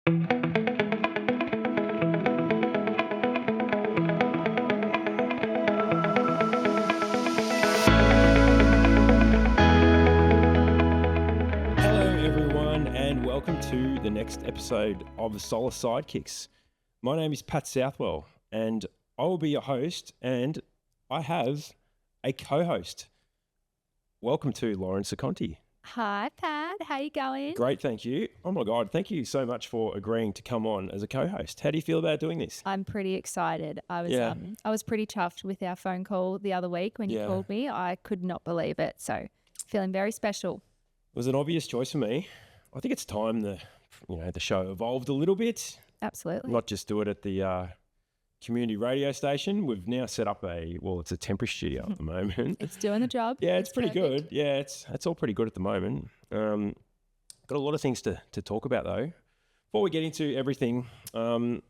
Welcome to the next episode of the Solar Sidekicks. My name is Pat Southwell and I will be your host, and I have a co-host. Welcome to Lauren Ciconte. Hi Pat, how you going? Great, thank you. Oh my God, thank you so much for agreeing to come on as a co-host. How do you feel about doing this? I'm pretty excited. I was pretty chuffed with our phone call the other week when you called me. I could not believe it, so feeling very special. It was an obvious choice for me. I think it's time the show evolved a little bit. Absolutely. Not just do it at the community radio station. We've now set up it's a temporary studio at the moment. It's doing the job. Yeah, it's pretty good. Yeah, it's all pretty good at the moment. Got a lot of things to talk about though. Before we get into everything, I'll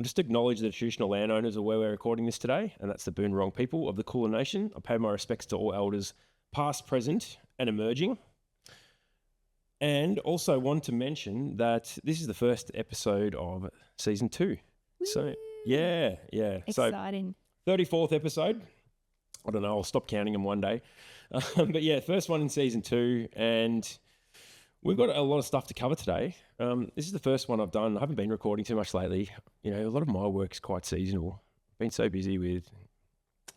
just acknowledge the traditional landowners of where we're recording this today, and that's the Boonwurrung people of the Kulin Nation. I pay my respects to all elders, past, present, and emerging. And also want to mention that this is the first episode of season 2. Woo. So, yeah. Exciting. So, 34th episode. I don't know, I'll stop counting them one day. But yeah, first one in season 2. And we've got a lot of stuff to cover today. This is the first one I've done. I haven't been recording too much lately. You know, a lot of my work is quite seasonal. I've been so busy with,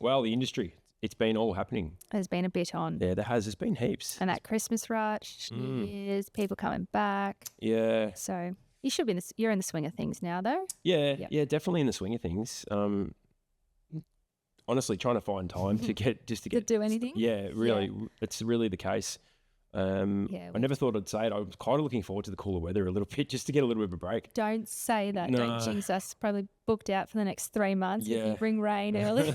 the industry. It's been all happening. There's been a bit on. Yeah, there has. There's been heaps. And that Christmas rush, New Year's, people coming back. Yeah. So you should be you're in the swing of things now, though. Yeah, definitely in the swing of things. Honestly, trying to find time to do anything. Yeah, really, it's really the case. I never thought I'd say it. I was kind of looking forward to the cooler weather a little bit, just to get a little bit of a break. Don't say that. No. Don't jinx us. Probably booked out for the next 3 months. Yeah. If you bring rain early.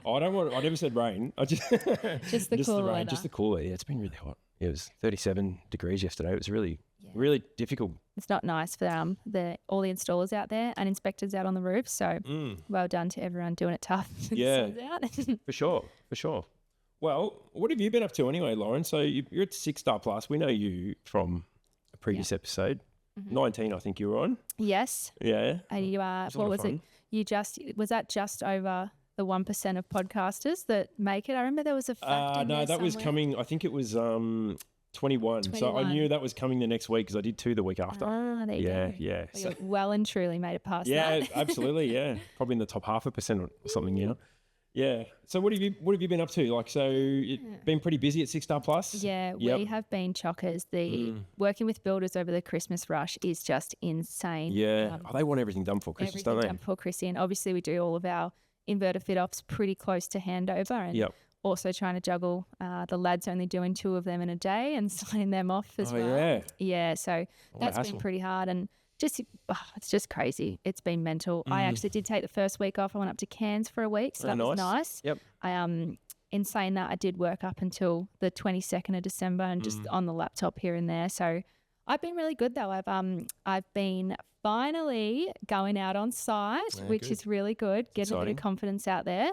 I never said rain. I just the cooler rain, weather. Just the cooler. Yeah, it's been really hot. It was 37 degrees yesterday. It was really difficult. It's not nice for all the installers out there and inspectors out on the roof. So well done to everyone doing it tough. Yeah, for sure. Well, what have you been up to anyway, Lauren? So you're at 6 Star Plus. We know you from a previous episode. 19, I think you were on. Yes. Yeah. And you are, what was it? Was that just over the 1% of podcasters that make it? I remember there was a fact in no, there that was coming, I think it was 21. So I knew that was coming the next week because I did 2 the week after. There you go. Yeah. Well, you well and truly made it past that. Yeah, absolutely, yeah. Probably in the top 0.5% or something, you know. Yeah. So what have you been up to? Like, so you've been pretty busy at 6 Star Plus? Yeah, we have been chockers. Working with builders over the Christmas rush is just insane. Yeah. They want everything done for Christmas, don't they? Everything done for Chrissy. And obviously we do all of our inverter fit-offs pretty close to handover, and also trying to juggle the lads only doing 2 of them in a day and signing them off as well. Yeah. Yeah, so that's been pretty hard, and it's just crazy. It's been mental. I actually did take the first week off. I went up to Cairns for a week, so that was nice. Yep. In saying that, I did work up until the 22nd of December and just on the laptop here and there. So I've been really good though. I've been finally going out on site, which is really good. Getting a bit of confidence out there.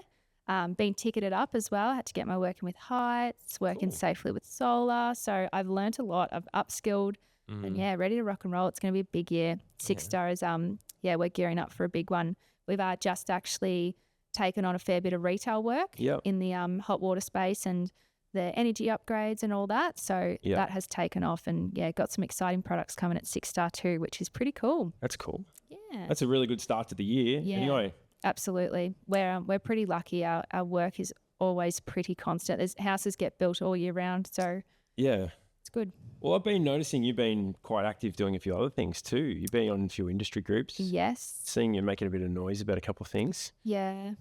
Being ticketed up as well. I had to get my working with heights, working safely with solar. So I've learnt a lot. I've upskilled. And ready to rock and roll. It's going to be a big year. 6 Stars, we're gearing up for a big one. We've just actually taken on a fair bit of retail work in the hot water space and the energy upgrades and all that. So that has taken off, and got some exciting products coming at 6 Star too, which is pretty cool. That's cool. Yeah. That's a really good start to the year. Yeah, anyway. Absolutely. We're pretty lucky. Our work is always pretty constant. There's houses get built all year round. So yeah. It's good. Well, I've been noticing you've been quite active doing a few other things too. You've been on a few industry groups. Yes. Seeing you making a bit of noise about a couple of things. Yeah.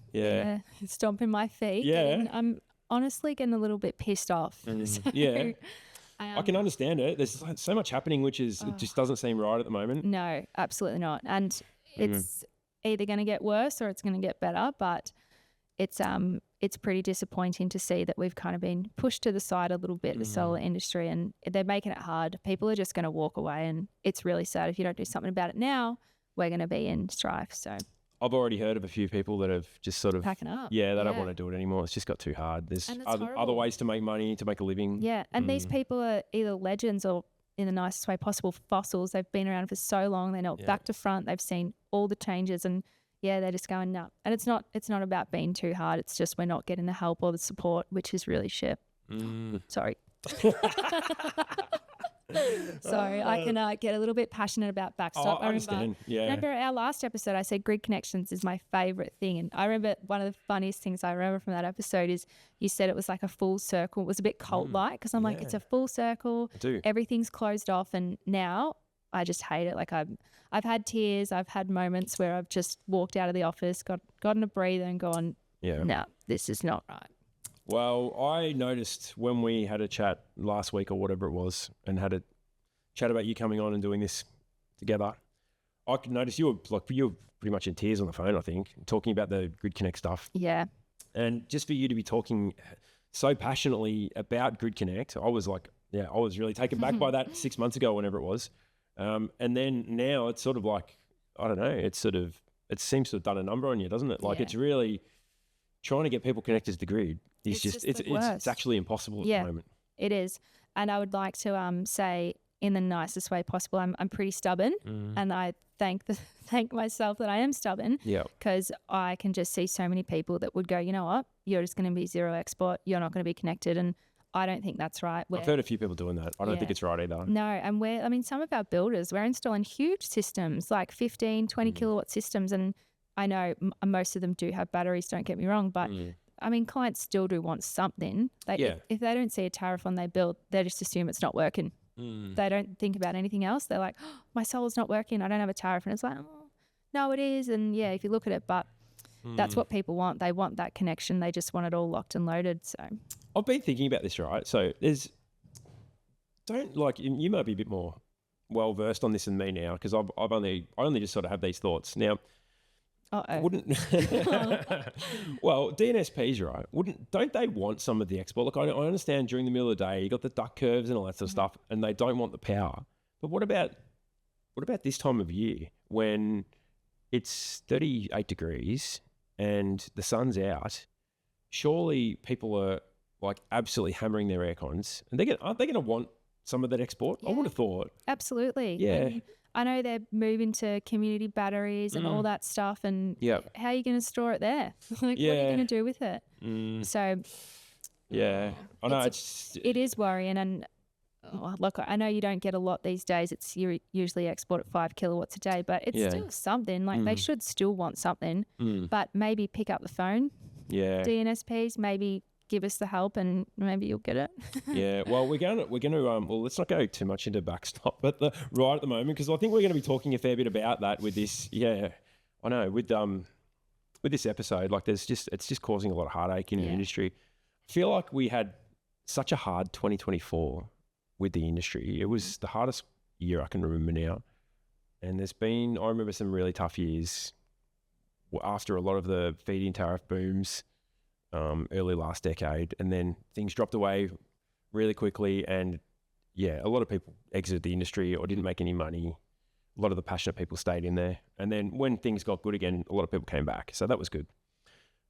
Stomping my feet. Yeah. I'm honestly getting a little bit pissed off. So, I can understand it. There's so much happening, which is it just doesn't seem right at the moment. No, absolutely not. And it's either going to get worse or it's going to get better, but it's pretty disappointing to see that we've kind of been pushed to the side a little bit, the solar industry, and they're making it hard. People are just going to walk away, and it's really sad. If you don't do something about it now, we're going to be in strife. So I've already heard of a few people that have just sort of packing up. Yeah, they don't want to do it anymore. It's just got too hard. There's other ways to make money, to make a living. Yeah, and these people are either legends or in the nicest way possible, fossils. They've been around for so long. They know back to front. They've seen all the changes, and they're just going nuts. And it's not about being too hard. It's just we're not getting the help or the support, which is really shit. Sorry. Sorry, I can get a little bit passionate about Backstop. I understand. Remember our last episode, I said grid connections is my favourite thing. And I remember one of the funniest things I remember from that episode is you said it was like a full circle. It was a bit cult-like because I'm like, it's a full circle. I do. Everything's closed off. And now I just hate it. Like I've had tears. I've had moments where I've just walked out of the office, gotten a breather and gone, no, this is not right. Well, I noticed when we had a chat last week or whatever it was and had a chat about you coming on and doing this together, I could notice you were pretty much in tears on the phone, I think, talking about the Grid Connect stuff. Yeah. And just for you to be talking so passionately about Grid Connect, I was like, I was really taken back by that 6 months ago, whenever it was. And then now it's sort of like, I don't know, it seems to have done a number on you, doesn't it? Like it's really trying to get people connected to the grid. It's actually impossible at the moment. It is. And I would like to say in the nicest way possible, I'm pretty stubborn, and I thank myself that I am stubborn, because I can just see so many people that would go, you know what, you're just going to be zero export, you're not going to be connected, and I don't think that's right. I've heard a few people doing that. I don't think it's right either. No, and some of our builders, we're installing huge systems, like 15, 20 kilowatt systems, and I know most of them do have batteries, don't get me wrong, but I mean, clients still do want something. If they don't see a tariff on their build, they just assume it's not working. They don't think about anything else. They're like, oh, my solar's not working, I don't have a tariff. And it's like, oh, no, it is. And if you look at it, but that's what people want. They want that connection. They just want it all locked and loaded. So I've been thinking about this, right? So you might be a bit more well versed on this than me now, because I only just sort of have these thoughts now. Wouldn't well, DNSPs, right? Don't they want some of the export? Look, I understand during the middle of the day you got the duck curves and all that sort of stuff, and they don't want the power. But what about this time of year when it's 38 degrees and the sun's out? Surely people are like absolutely hammering their air cons, and aren't they going to want some of that export? I would have thought. Absolutely. Yeah. And I know they're moving to community batteries and all that stuff, and how are you going to store it there? What are you going to do with it? So, I know it is worrying. And look, I know you don't get a lot these days. It's usually export at 5 kilowatts a day, but it's still something. Like they should still want something, but maybe pick up the phone. DNSPs, maybe give us the help and maybe you'll get it. Well, we're going to well, let's not go too much into Backstop right at the moment, because I think we're going to be talking a fair bit about that with this. I know with this episode, like it's just causing a lot of heartache in the industry. I feel like we had such a hard 2024 with the industry. It was the hardest year I can remember now, and I remember some really tough years after a lot of the feed-in tariff booms. Early last decade, and then things dropped away really quickly, and a lot of people exited the industry or didn't make any money. A lot of the passionate people stayed in there, and then when things got good again, a lot of people came back, so that was good.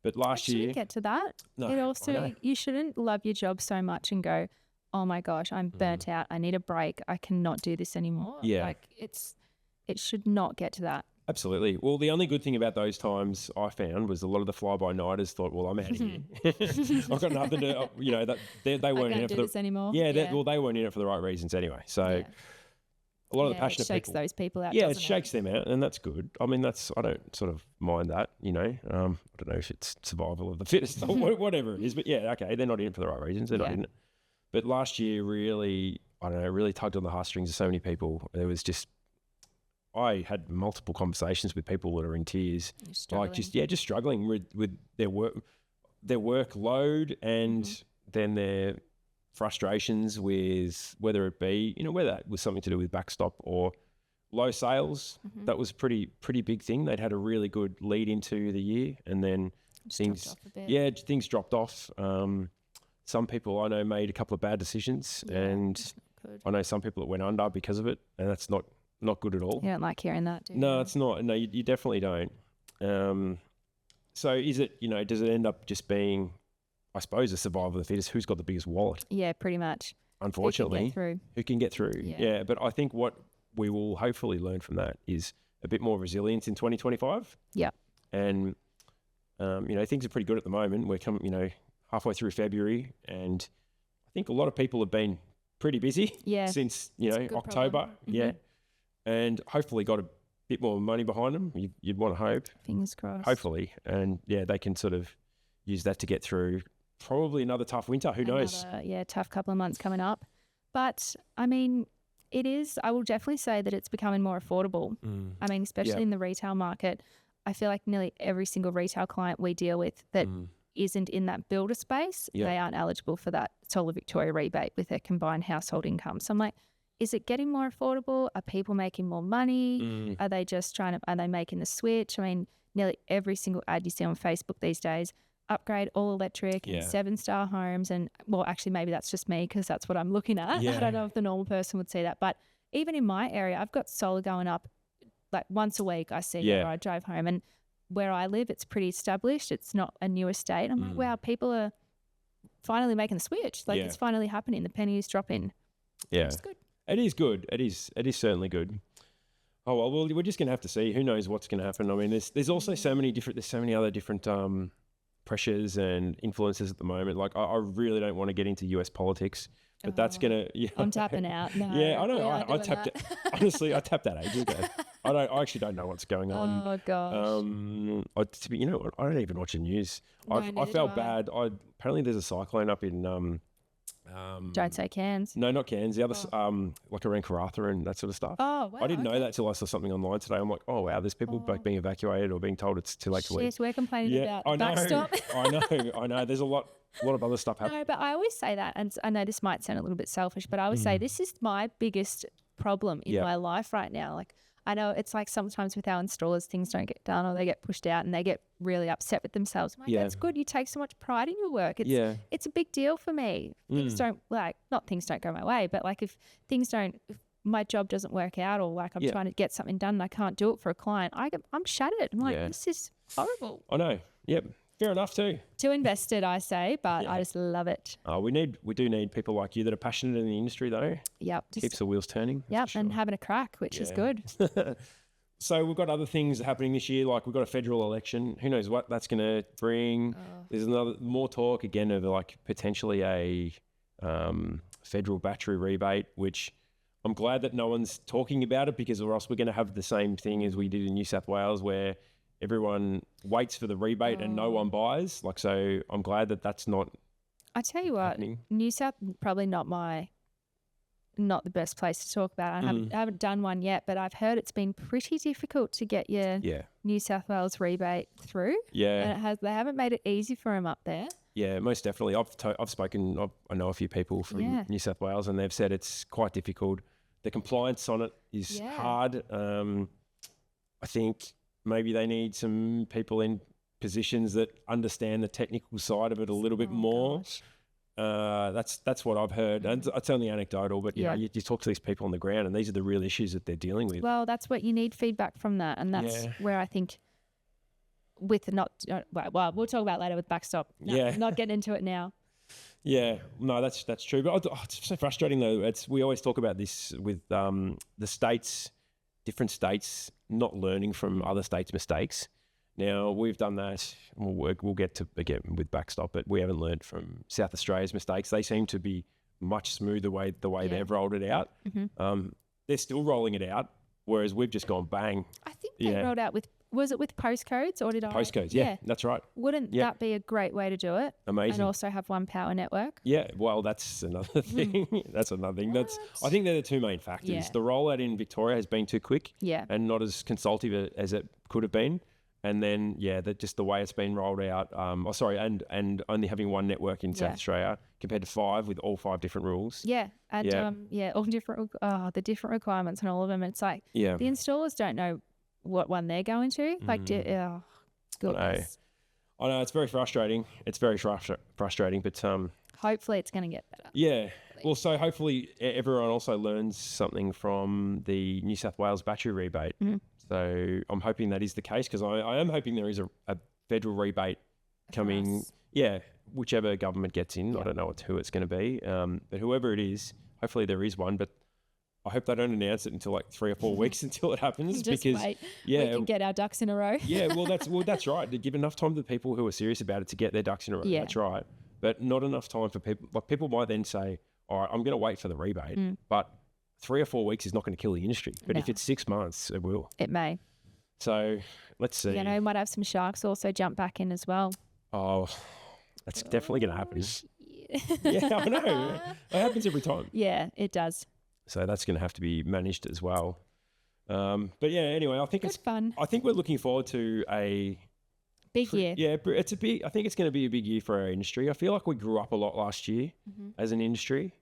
But last year, get to that. No, it also, you shouldn't love your job so much and go, oh my gosh, I'm burnt out, I need a break, I cannot do this anymore. It should not get to that. Absolutely. Well, the only good thing about those times I found was a lot of the fly-by-nighters thought, well, I'm out of here. I've got nothing to, that they weren't in it for this anymore. Well, they weren't in it for the right reasons anyway. So a lot of the passionate people. It shakes those people out. It shakes them out, and that's good. I mean, I don't sort of mind that, I don't know if it's survival of the fittest or whatever it is, but okay, they're not in it for the right reasons. They're not in it. But last year really, really tugged on the heartstrings of so many people. There was just, I had multiple conversations with people that are in tears, like just struggling with their workload, and then their frustrations with whether it be, whether that was something to do with Backstop or low sales. That was pretty big thing. They'd had a really good lead into the year, and then things dropped off. Some people I know made a couple of bad decisions, and I know some people that went under because of it, and that's not good at all. You don't like hearing that, do you? No, it's not. No, you definitely don't. So is it, does it end up just being, I suppose, a survival of the fittest? Who's got the biggest wallet? Yeah, pretty much. unfortunately, who can get through. Yeah. But I think what we will hopefully learn from that is a bit more resilience in 2025. Yeah. And, things are pretty good at the moment. We're coming, halfway through February, and I think a lot of people have been pretty busy since, October. Yeah. And hopefully got a bit more money behind them. You'd want to hope. Fingers crossed. Hopefully. And they can sort of use that to get through probably another tough winter. Who knows? Tough couple of months coming up. But I mean, I will definitely say that it's becoming more affordable. I mean, especially in the retail market. I feel like nearly every single retail client we deal with that isn't in that builder space, they aren't eligible for that Solar Victoria rebate with their combined household income. So I'm like, is it getting more affordable? Are people making more money? Are they just are they making the switch? I mean, nearly every single ad you see on Facebook these days, upgrade all electric, 7-star homes. And well, actually, maybe that's just me because that's what I'm looking at. I don't know if the normal person would see that. But even in my area, I've got solar going up like once a week. I see where I drive home, and where I live, it's pretty established. It's not a new estate. I'm like, wow, people are finally making the switch. Like it's finally happening. The pennies dropping. Yeah. It's good. It is good. It is certainly good. Oh, well, we're just going to have to see. Who knows what's going to happen? I mean, there's also so many other different pressures and influences at the moment. Like, I really don't want to get into US politics, but that's going to... I'm tapping out. No, I know. I tapped it. Honestly, I tapped that ages ago. I actually don't know what's going on. Oh, gosh. You know what? I don't even watch the news. I felt bad. Apparently there's a cyclone up in... don't say Cairns. No, not Cairns. The other, like around Karratha and that sort of stuff. Oh, wow. I didn't know that till I saw something online today. I'm like, oh, wow, there's people being evacuated or being told it's too late to leave. Yes, we're complaining about Backstop. I know. There's a lot of other stuff happening. No, but I always say that, and I know this might sound a little bit selfish, but I always say this is my biggest problem in my life right now. Like, I know it's like sometimes with our installers, things don't get done or they get pushed out and they get really upset with themselves. I'm like, that's good. You take so much pride in your work. It's a big deal for me. Things don't things don't go my way, but like if my job doesn't work out or like I'm trying to get something done and I can't do it for a client, I'm shattered. I'm like, this is horrible. I know. Yep. Fair enough too. Too invested, I say, but I just love it. We do need people like you that are passionate in the industry though. Yep. Keeps the wheels turning. Yep, and having a crack, which is good. So we've got other things happening this year, like we've got a federal election. Who knows what that's going to bring? There's more talk again of like potentially a federal battery rebate, which I'm glad that no one's talking about it because or else we're going to have the same thing as we did in New South Wales where everyone waits for the rebate and no one buys. Like, so I'm glad that that's not I tell you happening. What, New South, probably not the best place to talk about. I haven't done one yet, but I've heard it's been pretty difficult to get your New South Wales rebate through. Yeah. And they haven't made it easy for them up there. Yeah, most definitely. I know a few people from New South Wales and they've said it's quite difficult. The compliance on it is hard. I think maybe they need some people in positions that understand the technical side of it a little bit more. That's what I've heard. And it's only anecdotal, but you talk to these people on the ground and these are the real issues that they're dealing with. Well, that's what you need feedback from that. And that's where I think we'll talk about later with Backstop. Not getting into it now. Yeah, no, that's true. But it's so frustrating though. We always talk about this with the states, different states not learning from other states' mistakes. Now we've done that. We'll get to again with Backstop, but we haven't learned from South Australia's mistakes. They seem to be much smoother the way they've rolled it out. They're still rolling it out, whereas we've just gone bang. I think they rolled out with. Was it with postcodes or did Postcodes, yeah, that's right. Wouldn't that be a great way to do it? Amazing. And also have one power network? Yeah, well, that's another thing. That's another thing. I think they're the two main factors. Yeah. The rollout in Victoria has been too quick and not as consultative as it could have been. And then, just the way it's been rolled out. And only having one network in South Australia compared to 5 with all 5 different rules. Yeah, and all different, the different requirements and all of them. It's like the installers don't know what one they're going to. Like, goodness. I know, it's very frustrating. It's very frustrating, but hopefully it's going to get better. Yeah. Well, so hopefully everyone also learns something from the New South Wales battery rebate. So I'm hoping that is the case because I am hoping there is a federal rebate coming. Yeah, whichever government gets in, I don't know who it's going to be, but whoever it is, hopefully there is one, but I hope they don't announce it until like 3 or 4 weeks until it happens. Just because wait. yeah, We can get our ducks in a row. that's right. To give enough time to the people who are serious about it to get their ducks in a row. Yeah. That's right. But not enough time for people. Like people might then say, all right, I'm going to wait for the rebate, but 3 or 4 weeks is not going to kill the industry. But if it's 6 months, it will. It may. So let's see. You know, might have some sharks also jump back in as well. Oh, that's definitely going to happen. Yeah, I know. It happens every time. Yeah, it does. So that's going to have to be managed as well. But yeah, anyway, I think It's fun. I think we're looking forward to a Big year. Yeah, I think it's going to be a big year for our industry. I feel like we grew up a lot last year as an industry.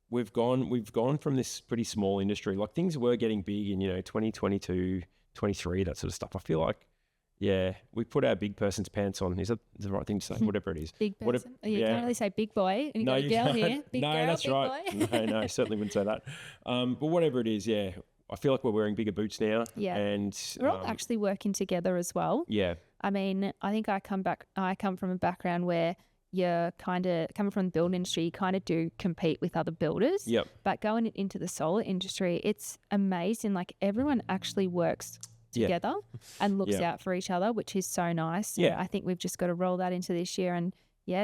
We've gone from this pretty small industry. Like things were getting big in 2022, 23, that sort of stuff. I feel like we put our big person's pants on. Is that the right thing to say? Whatever it is. Big person. You can't really say big boy. And you got a girl here. Big no, girl, that's big right. boy. No, certainly wouldn't say that. But whatever it is, I feel like we're wearing bigger boots now. Yeah. And we're all actually working together as well. Yeah. I mean, I think I come from a background where you're kind of coming from the building industry, you kind of do compete with other builders. Yep. But going into the solar industry, it's amazing. Like everyone actually works together and looks out for each other, which is so nice. Yeah. I think we've just got to roll that into this year and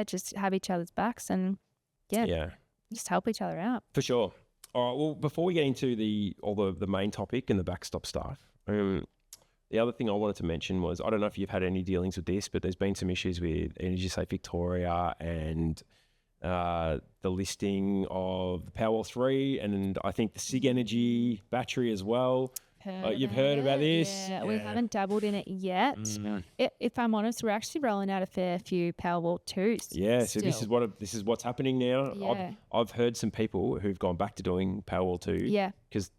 just have each other's backs and just help each other out. For sure. All right. Well, before we get into the main topic and the backstop stuff, the other thing I wanted to mention was, I don't know if you've had any dealings with this, but there's been some issues with Energy Safe Victoria and the listing of the Powerwall 3 and I think the SIG Energy battery as well. You've heard about this? Yeah, we haven't dabbled in it yet. If I'm honest, we're actually rolling out a fair few Powerwall 2s. Yeah, so this is what's happening now. Yeah. I've heard some people who've gone back to doing Powerwall 2 because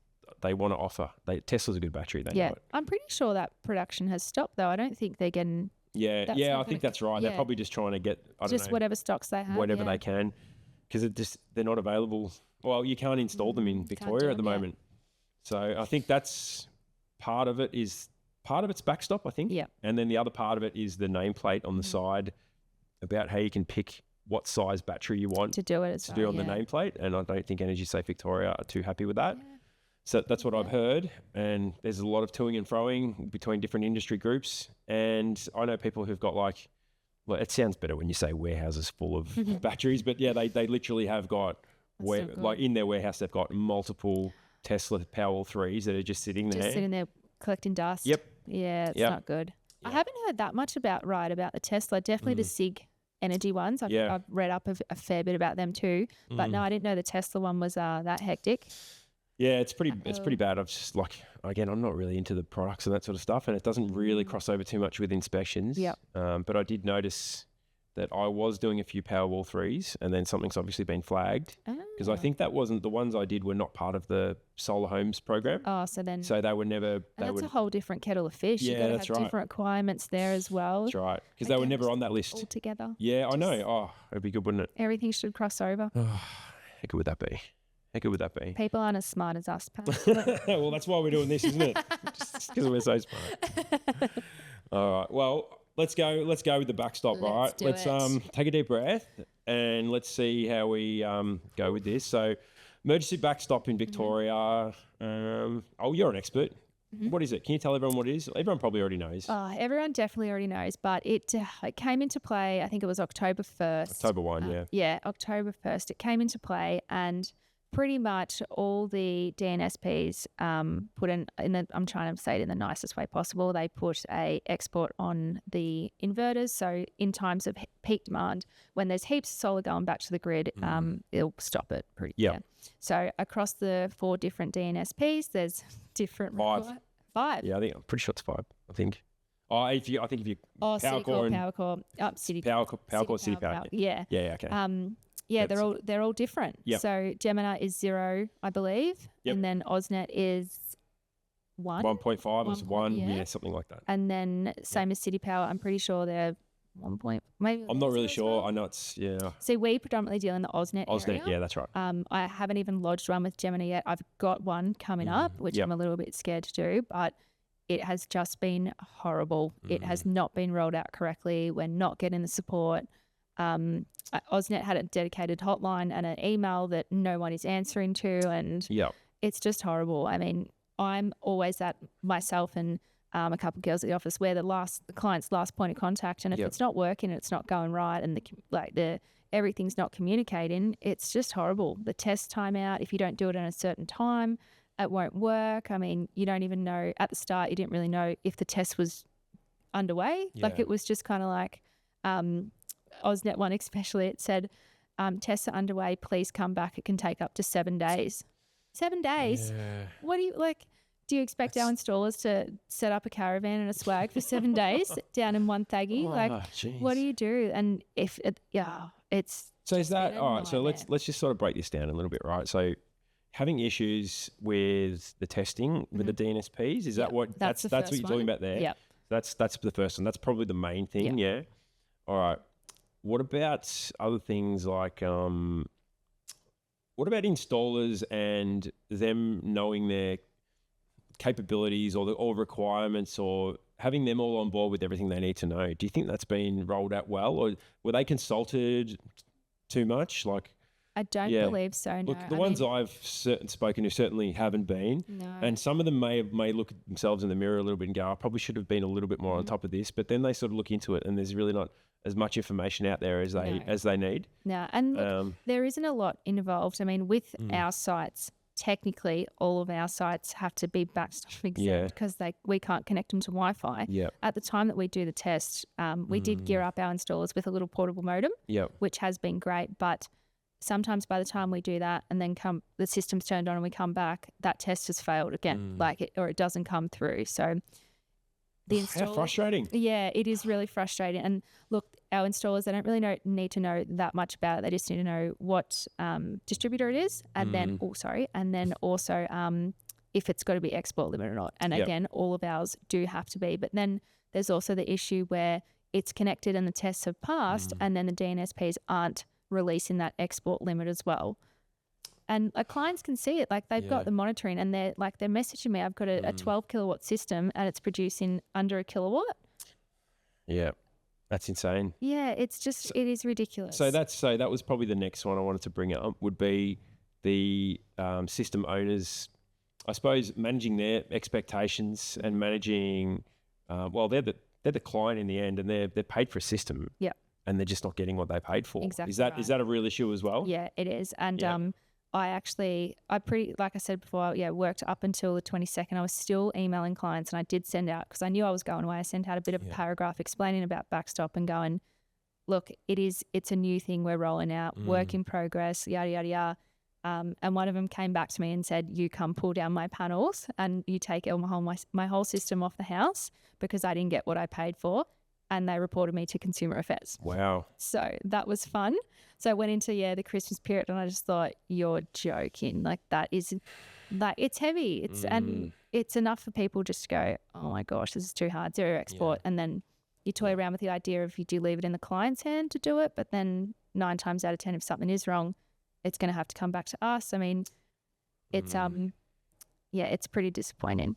they want to offer. Tesla's a good battery. They know it. I'm pretty sure that production has stopped though. I don't think they're getting. I think that's right. They're probably just trying to get whatever stocks they have, whatever they can, because they're not available. Well, you can't install them in Victoria at the moment. So I think that's part of it. Part of it's backstop, I think. Yeah. And then the other part of it is the nameplate on the side about how you can pick what size battery you want to do it to do on the nameplate. And I don't think Energy Safe Victoria are too happy with that. Yeah. So that's what I've heard. And there's a lot of toing and froing between different industry groups. And I know people who've got it sounds better when you say warehouses full of batteries, but they literally have got in their warehouse, they've got multiple Tesla Powerwall 3s that are just sitting there. Just sitting there collecting dust. Yep. Yeah, it's not good. Yeah. I haven't heard that much about the Tesla. Definitely the SIG Energy ones. I've read up a fair bit about them too. But no, I didn't know the Tesla one was that hectic. Yeah, it's pretty bad. I've just I'm not really into the products and that sort of stuff, and it doesn't really cross over too much with inspections. Yeah. But I did notice that I was doing a few Powerwall 3s, and then something's obviously been flagged because I think that wasn't the ones I did were not part of the Solar Homes program. Oh, so they were never. That's a whole different kettle of fish. Yeah, You've got to have different requirements there as well. That's right, because they were never on that list altogether. Yeah, I know. Oh, it'd be good, wouldn't it? Everything should cross over. Oh, how good would that be? How good would that be? People aren't as smart as us, Pat. Well, that's why we're doing this, isn't it? Just because we're so smart. All right. Well, let's go with the backstop, right? Let's take a deep breath and let's see how we go with this. So, emergency backstop in Victoria. You're an expert. What is it? Can you tell everyone what it is? Everyone probably already knows. Everyone definitely already knows, but it came into play, I think it was October 1st. October 1, yeah. Yeah, October 1st. It came into play and pretty much all the DNSPs put in I'm trying to say it in the nicest way possible. They put a export on the inverters. So in times of peak demand, when there's heaps of solar going back to the grid, it'll stop it pretty. Yeah. So across the 4 different DNSPs, there's different 5. Yeah, I'm pretty sure it's 5. I think. If you Power Core, City Power. Yeah. Yeah. Okay. They're all different. Yep. So Gemini is 0, I believe, and then AusNet is 1. 1.5 is 1, something like that. And then same as City Power, I'm pretty sure they're 1. Maybe I'm not really sure. I know it's So we predominantly deal in the AusNet area. Yeah, that's right. I haven't even lodged one with Gemini yet. I've got one coming up, which I'm a little bit scared to do, but it has just been horrible. It has not been rolled out correctly. We're not getting the support. AusNet had a dedicated hotline and an email that no one is answering to, and it's just horrible. I mean, I'm always at myself and a couple of girls at the office where the client's last point of contact, and if it's not working and it's not going right, and everything's not communicating, it's just horrible. The test timeout, if you don't do it at a certain time, it won't work. I mean, you don't even know at the start. You didn't really know if the test was underway. Like, it was just kind of like AusNet one especially. It said, tests are underway. Please come back. It can take up to 7 days. 7 days? Yeah. What do you like? Do you expect our installers to set up a caravan and a swag for 7 days down in one thaggy? What do you do? And if it's so is that all right? So let's just sort of break this down a little bit, right? So having issues with the testing with the DNSPs, is that what that's what you're talking about there? Yeah. That's the first one. That's probably the main thing. Yeah. All right. What about other things like what about installers and them knowing their capabilities or requirements, or having them all on board with everything they need to know? Do you think that's been rolled out well, or were they consulted too much? Like, I don't believe so. No. Look, the ones I've spoken to certainly haven't been, and some of them may look at themselves in the mirror a little bit and go, I probably should have been a little bit more on top of this. But then they sort of look into it, and there's really not as much information out there as they need. No, and look, there isn't a lot involved. I mean, with our sites, technically all of our sites have to be Backstop exempt because we can't connect them to Wi-Fi. At the time that we do the test, we did gear up our installers with a little portable modem, which has been great. But sometimes by the time we do that and then the system's turned on and we come back, that test has failed again, or it doesn't come through. So the installer, how frustrating. Yeah, it is really frustrating. And look, our installers, they don't really need to know that much about it. They just need to know what distributor it is, and then also if it's got to be export limit or not. And again, all of ours do have to be. But then there's also the issue where it's connected and the tests have passed, and then the DNSPs aren't releasing that export limit as well. And clients can see it, like they've got the monitoring, and they're messaging me, I've got a 12 kilowatt system and it's producing under a kilowatt. Yeah. That's insane. Yeah, it's just, it is ridiculous. So that was probably the next one I wanted to bring up, would be the system owners, I suppose, managing their expectations and managing, they're the client in the end, and they're paid for a system. Yeah. And they're just not getting what they paid for. Exactly. Is that a real issue as well? Yeah, it is. And like I said before, worked up until the 22nd. I was still emailing clients, and I did send out, because I knew I was going away, I sent out a bit of a paragraph explaining about Backstop and going, look, it's a new thing we're rolling out, work in progress, yada, yada, yada. And one of them came back to me and said, you come pull down my panels and you take my whole system off the house because I didn't get what I paid for. And they reported me to Consumer Affairs. Wow. So that was fun. So I went into, the Christmas period, and I just thought, you're joking. Like, it's heavy. And it's enough for people just to go, oh my gosh, this is too hard, zero export. And then you toy around with the idea of you do leave it in the client's hand to do it, but then 9 times out of 10, if something is wrong, it's going to have to come back to us. I mean, it's, it's pretty disappointing.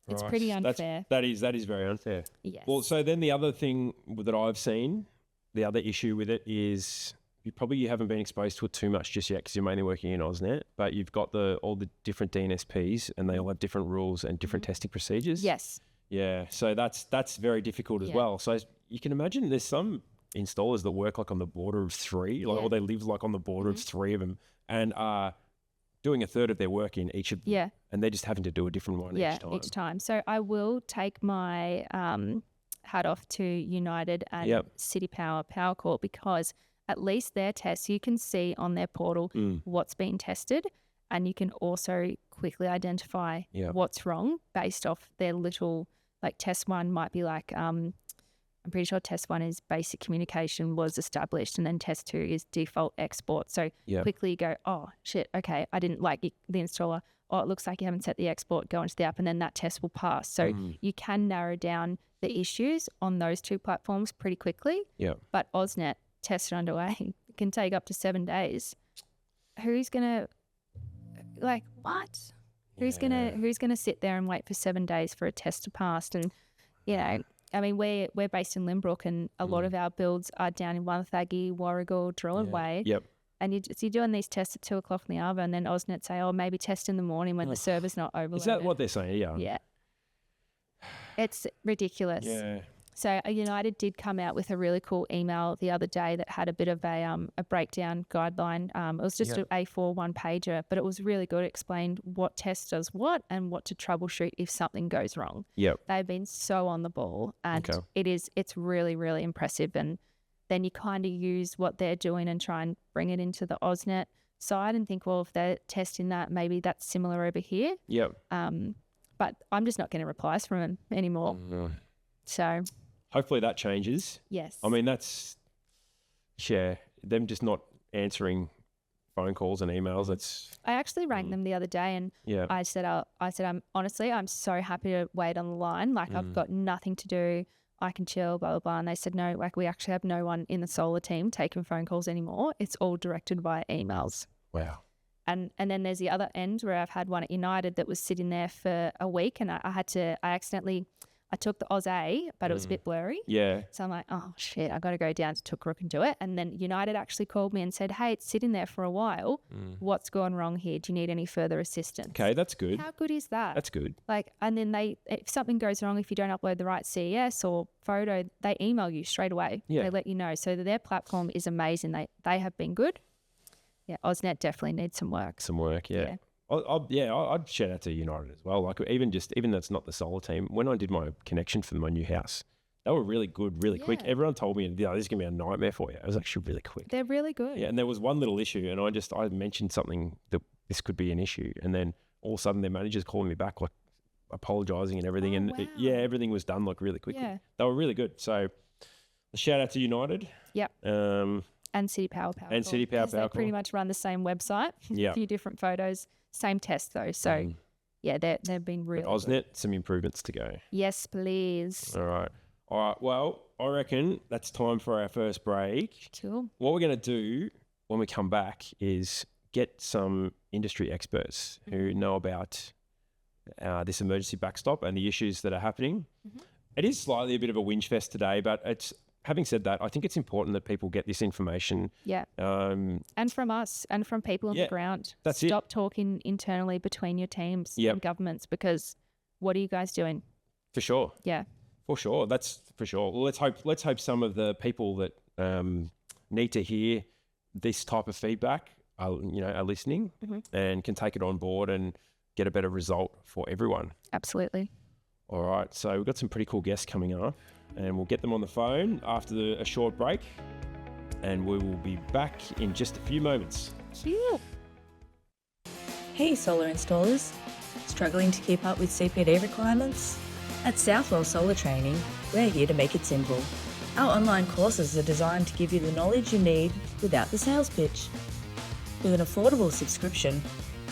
It's pretty unfair. That is very unfair. Yes. Well, so then the other thing that I've seen, the other issue with it is you haven't been exposed to it too much just yet because you're mainly working in AusNet, but you've got all the different DNSPs, and they all have different rules and different testing procedures. Yes. Yeah. So that's very difficult as well. So you can imagine there's some installers that work like on the border of 3, or they live like on the border of 3 of them, and are doing a third of their work in each of them. Yeah. And they're just having to do a different one each time. So I will take my hat off to United and City Power Corp, because at least their tests, you can see on their portal what's being tested, and you can also quickly identify what's wrong based off their little, like, test 1 might be like, I'm pretty sure test 1 is basic communication was established, and then test 2 is default export. So quickly you go, oh shit, okay, I didn't like the installer. Oh, it looks like you haven't set the export, go into the app, and then that test will pass. So you can narrow down the issues on those 2 platforms pretty quickly. Yeah. But AusNet, test underway, can take up to 7 days. Who's gonna, like, what? Who's gonna sit there and wait for 7 days for a test to pass? And I mean, we're based in Limbrook, and a lot of our builds are down in Wonthaggi, Warragul, Drilling Way. Yep. And you're doing these tests at 2 o'clock in the hour, and then AusNet say, oh, maybe test in the morning when the server's not overloaded. Is that what they're saying? Yeah. Yeah. It's ridiculous. Yeah. So United did come out with a really cool email the other day that had a bit of a breakdown guideline. It was just an A4 one-pager, but it was really good. It explained what test does what and what to troubleshoot if something goes wrong. Yep. They've been so on the ball, and it's really, really impressive. And then you kind of use what they're doing and try and bring it into the AusNet side and think, well, if they're testing that, maybe that's similar over here. Yep. But I'm just not getting replies from them anymore. So hopefully that changes. Yes. I mean, that's, them just not answering phone calls and emails. I actually rang them the other day, and I said, I'm so happy to wait on the line. Like, I've got nothing to do. I can chill, blah, blah, blah. And they said, no, like, we actually have no one in the solar team taking phone calls anymore. It's all directed via emails. Wow. And then there's the other end where I've had one at United that was sitting there for a week, and I took the Oz A, but it was a bit blurry. Yeah. So I'm like, oh, shit, I got to go down to Tookrook and do it. And then United actually called me and said, hey, it's sitting there for a while. What's gone wrong here? Do you need any further assistance? Okay, that's good. How good is that? That's good. Like, and then if something goes wrong, if you don't upload the right CES or photo, they email you straight away. Yeah. They let you know. So their platform is amazing. They have been good. Yeah, AusNet definitely needs some work. Yeah. I'd shout out to United as well. Like even that's not the solar team. When I did my connection for my new house, they were really good, really quick. Everyone told me, this is gonna be a nightmare for you. It was actually really quick. They're really good. Yeah, and there was one little issue, and I mentioned something that this could be an issue, and then all of a sudden their manager's calling me back, like apologising and everything, everything was done like really quickly. Yeah. They were really good. So a shout out to United. Yep. And City Power. And City Power. They pretty much run the same website. Yeah. A few different photos, same test though. So they've been really AusNet, good. Some improvements to go. Yes, please. All right. Well, I reckon that's time for our first break. Cool. What we're going to do when we come back is get some industry experts who know about this emergency backstop and the issues that are happening. It is slightly a bit of a whinge fest today, but having said that, I think it's important that people get this information. Yeah. And from us and from people on the ground. Stop talking internally between your teams and governments, because what are you guys doing? For sure. Yeah. For sure. That's for sure. Well, let's hope some of the people that need to hear this type of feedback are listening and can take it on board and get a better result for everyone. Absolutely. All right. So we've got some pretty cool guests coming up, and we'll get them on the phone after a short break, and we will be back in just a few moments. Hey solar installers, struggling to keep up with CPD requirements? At Southwell Solar Training, we're here to make it simple. Our online courses are designed to give you the knowledge you need without the sales pitch. With an affordable subscription,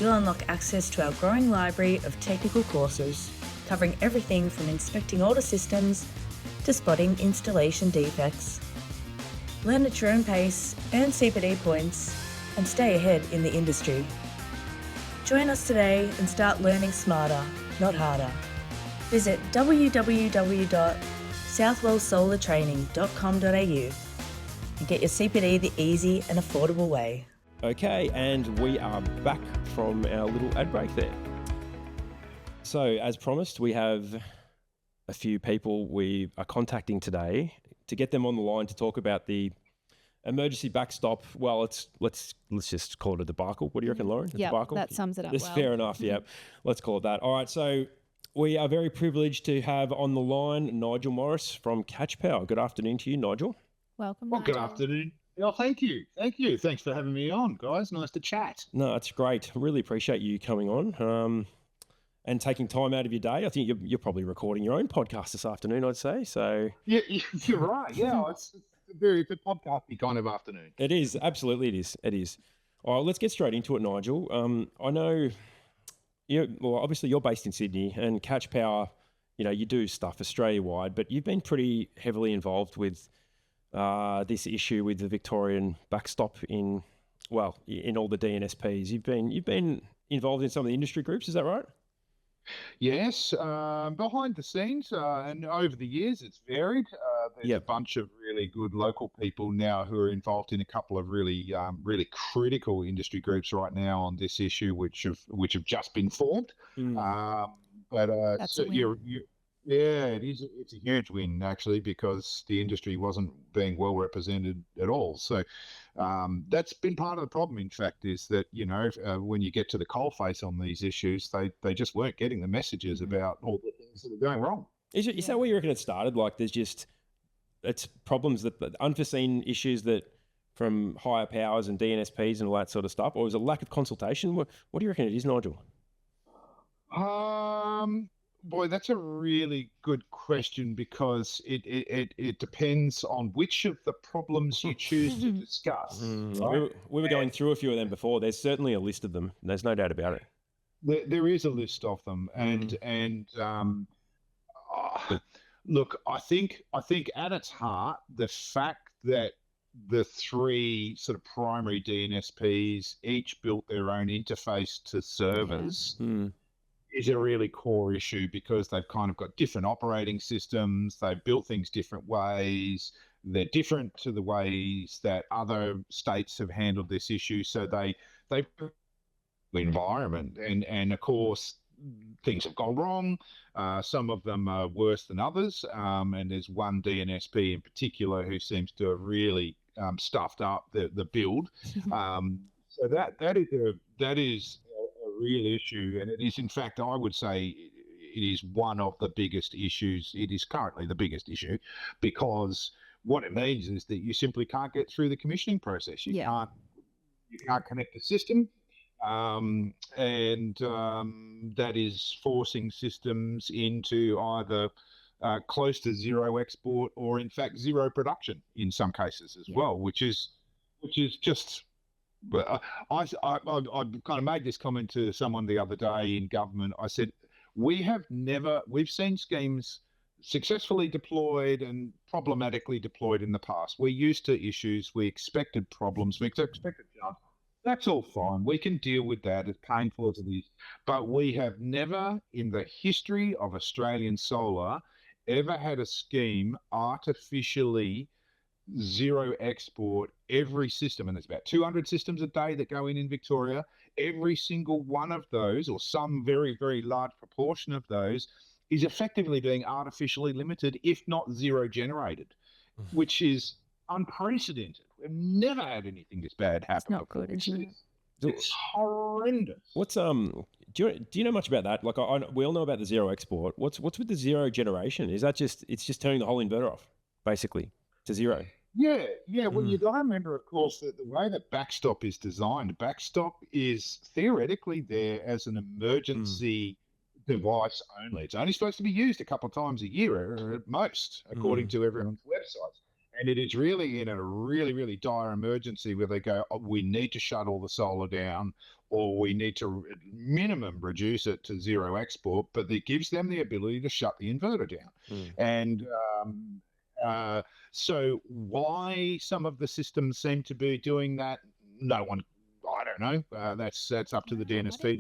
you'll unlock access to our growing library of technical courses, covering everything from inspecting older systems to spotting installation defects. Learn at your own pace, earn CPD points, and stay ahead in the industry. Join us today and start learning smarter, not harder. Visit www.southwellsolartraining.com.au and get your CPD the easy and affordable way. Okay, and we are back from our little ad break there. So, as promised, we have a few people we are contacting today to get them on the line to talk about the emergency backstop. Well, let's just call it a debacle. What do you reckon, Lauren? Yeah, that sums it up well. Fair enough, yeah. Let's call it that. All right, so we are very privileged to have on the line Nigel Morris from Catch Power. Good afternoon to you, Nigel. Welcome, Well, Nigel. good afternoon. Oh, thank you. Thanks for having me on, guys. Nice to chat. No, it's great. Really appreciate you coming on and taking time out of your day. I think you're probably recording your own podcast this afternoon, I'd say. So Yeah, you're right. Yeah, it's a podcasty kind of afternoon. It is. Absolutely, it is. It is. All right, let's get straight into it, Nigel. I know obviously you're based in Sydney, and Catch Power, you do stuff Australia-wide, but you've been pretty heavily involved with this issue with the Victorian backstop in all the DNSPs. You've been involved in some of the industry groups, is that right? Yes, behind the scenes and over the years, it's varied. There's a Yep. bunch of really good local people now who are involved in a couple of really critical industry groups right now on this issue, which have just been formed. Mm. But That's so a win. yeah, it is. It's a huge win actually because the industry wasn't being well represented at all. So that's been part of the problem. In fact, is that when you get to the coalface on these issues, they just weren't getting the messages about all the things that are going wrong. Is that where you reckon it started? Like, it's problems that unforeseen issues that from higher powers and DNSPs and all that sort of stuff, or is it lack of consultation? What do you reckon it is, Nigel? Boy, that's a really good question because it depends on which of the problems you choose to discuss. Right? We were going through a few of them before. There's certainly a list of them. There's no doubt about it. There is a list of them, look, I think at its heart, the fact that the three sort of primary DNSPs each built their own interface to servers is a really core issue because they've kind of got different operating systems. They've built things different ways. They're different to the ways that other states have handled this issue. So they the environment and of course things have gone wrong. Some of them are worse than others. And there's one DNSP in particular who seems to have really stuffed up the build. So that is a real issue, and it is, in fact, I would say it is one of the biggest issues. It is currently the biggest issue because what it means is that you simply can't get through the commissioning process. You can't connect the system, and that is forcing systems into either close to zero export or, in fact, zero production in some cases as well, which is just. But I kind of made this comment to someone the other day in government. I said, we've seen schemes successfully deployed and problematically deployed in the past. We're used to issues. We expected problems. We expected jumps. That's all fine. We can deal with that, as painful as it is. But we have never in the history of Australian solar ever had a scheme artificially zero export every system, and there's about 200 systems a day that go in Victoria. Every single one of those, or some very, very large proportion of those, is effectively being artificially limited, if not zero generated, which is unprecedented. We've never had anything this bad happen. It's not good, isn't it? It's horrendous. What's do you know much about that? Like, we all know about the zero export. What's with the zero generation? Is that it's just turning the whole inverter off, basically, to zero? Yeah. Well, you got to remember, of course, that the way that Backstop is designed, Backstop is theoretically there as an emergency device only. It's only supposed to be used a couple of times a year at most, according to everyone's websites. And it is really in a really, really dire emergency where they go, we need to shut all the solar down, or we need to at minimum reduce it to zero export, but it gives them the ability to shut the inverter down. And so why some of the systems seem to be doing that, no one, I don't know. That's up to the DNSP.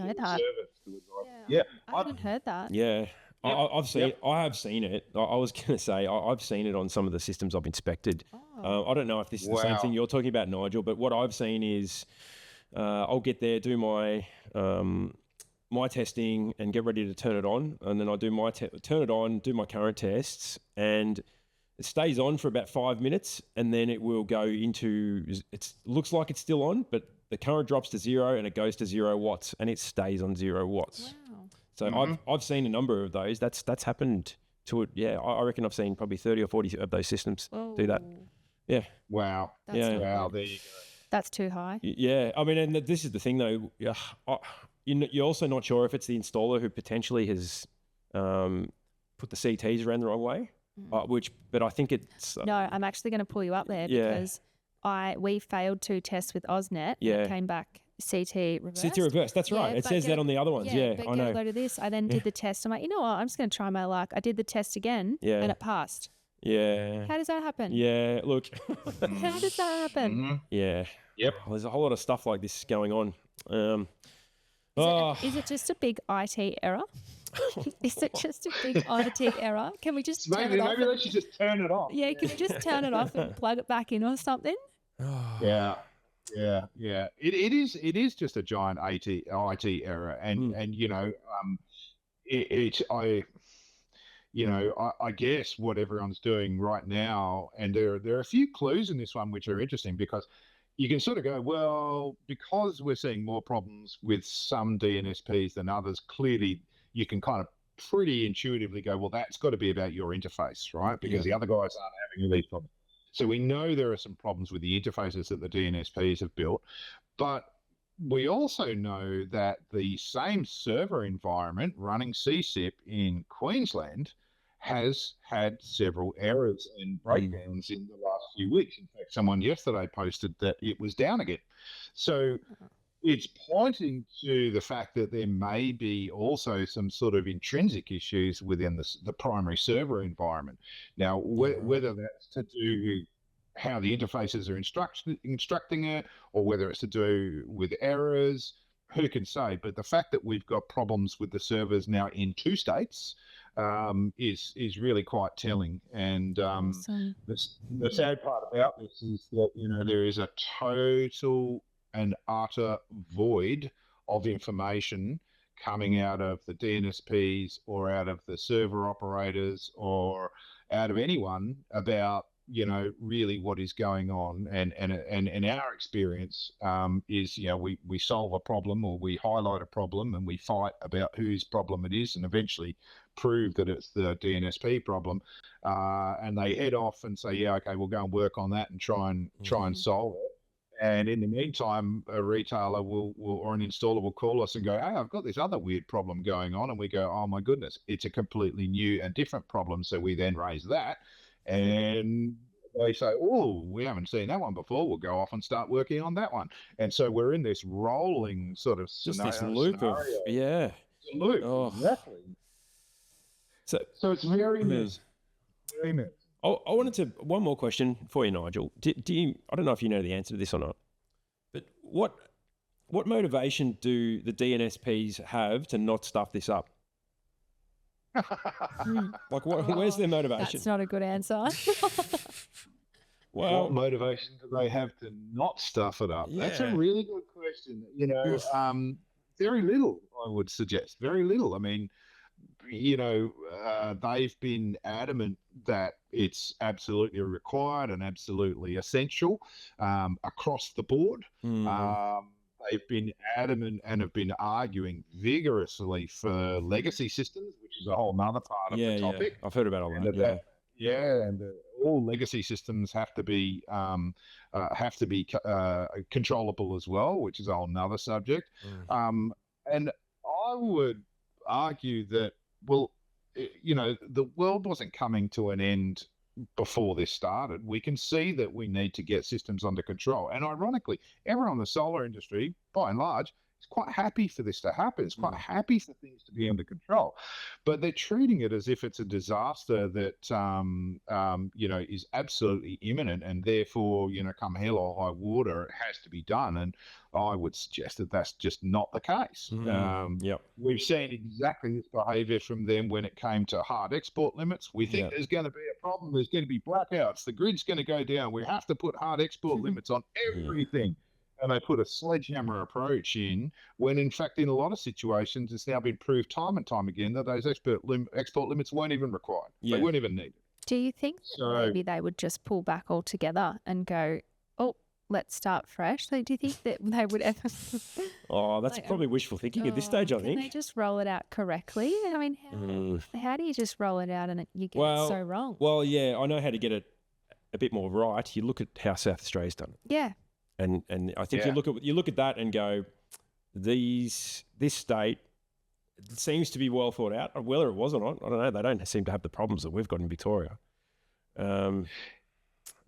Yeah, I haven't heard that. Yeah. I've seen. I have seen it. I was going to say I've seen it on some of the systems I've inspected. I don't know if this is the same thing you're talking about, Nigel, but what I've seen is I'll get there, do my my testing, and get ready to turn it on, and then I do turn it on, do my current tests, and it stays on for about 5 minutes, and then it will go into. It looks like it's still on, but the current drops to zero, and it goes to 0 watts, and it stays on 0 watts. Wow. So I've seen a number of those. That's happened to it. Yeah, I reckon I've seen probably 30 or 40 of those systems do that. Yeah. Wow. Wow. There you go. That's too high. Yeah. I mean, and this is the thing though. You're also not sure if it's the installer who potentially has put the CTs around the wrong way, but I think it's. No, I'm actually going to pull you up there because we failed to test with AusNet. And it came back CT reverse. CT reverse, that's right. It says that on the other ones. Yeah, but I know. Get a load of this. I then did the test. I'm like, you know what? I'm just going to try my luck. I did the test again, and it passed. Yeah. How does that happen? Yeah, look. How does that happen? Yeah. Yep. Well, there's a whole lot of stuff like this going on. Is it just a big IT error? Is it just a big IT error? Can we just turn Maybe it off? they should just turn it off. Yeah, can we just turn it off and plug it back in or something? Yeah. It is just a giant IT error, and I guess what everyone's doing right now, and there are a few clues in this one which are interesting, because you can sort of go, well, because we're seeing more problems with some DNSPs than others, clearly you can kind of pretty intuitively go, well, that's got to be about your interface, right? Because the other guys aren't having these problems. So we know there are some problems with the interfaces that the DNSPs have built, but we also know that the same server environment running CSIP in Queensland has had several errors and breakdowns in the last few weeks. In fact, someone yesterday posted that it was down again. So it's pointing to the fact that there may be also some sort of intrinsic issues within the primary server environment. Now, whether that's to do with how the interfaces are instructing it, or whether it's to do with errors, who can say? But the fact that we've got problems with the servers now in 2 states is really quite telling. And the sad part about this is that there is a total and utter void of information coming out of the DNSPs or out of the server operators or out of anyone about really what is going on. And our experience is, we solve a problem, or we highlight a problem, and we fight about whose problem it is, and eventually prove that it's the DNSP problem. And they head off and say, yeah, okay, we'll go and work on that and try and solve it. And in the meantime, a retailer will or an installer will call us and go, hey, I've got this other weird problem going on. And we go, oh my goodness, it's a completely new and different problem. So we then raise that. And they say, oh, we haven't seen that one before. We'll go off and start working on that one. And so we're in this rolling sort of just this loop of, It's a loop, exactly. So it's very messy. Very messy. I wanted to, one more question for you, Nigel. Do you, I don't know if you know the answer to this or not, but what motivation do the DNSPs have to not stuff this up? Like, where's their motivation? That's not a good answer. Well, what motivation do they have to not stuff it up? That's a really good question. Very little, I would suggest. Very little. I mean, they've been adamant that it's absolutely required and absolutely essential across the board. They've been adamant and have been arguing vigorously for legacy systems, which is a whole nother part of the topic. I've heard about all that. And all legacy systems have to be controllable as well, which is a whole nother subject. And I would argue that, well, the world wasn't coming to an end before this started. We can see that we need to get systems under control. And ironically, everyone in the solar industry, by and large, is quite happy for this to happen. It's quite happy for things to be under control. But they're treating it as if it's a disaster that, is absolutely imminent, and therefore, come hell or high water, it has to be done. And I would suggest that that's just not the case. We've seen exactly this behaviour from them when it came to hard export limits. We think there's going to be a problem. There's going to be blackouts. The grid's going to go down. We have to put hard export limits on everything. And they put a sledgehammer approach in, when in fact, in a lot of situations, it's now been proved time and time again that those export limits weren't even required. They weren't even needed. Do you think maybe they would just pull back altogether and go, oh, let's start fresh? Like, do you think that they would ever... that's probably wishful thinking at this stage, I think. Can they just roll it out correctly? I mean, how do you just roll it out and you get it so wrong? Well, I know how to get it a bit more right. You look at how South Australia's done it. Yeah. And I think you look at that and go, this state seems to be well thought out. Whether it was or not, I don't know. They don't seem to have the problems that we've got in Victoria.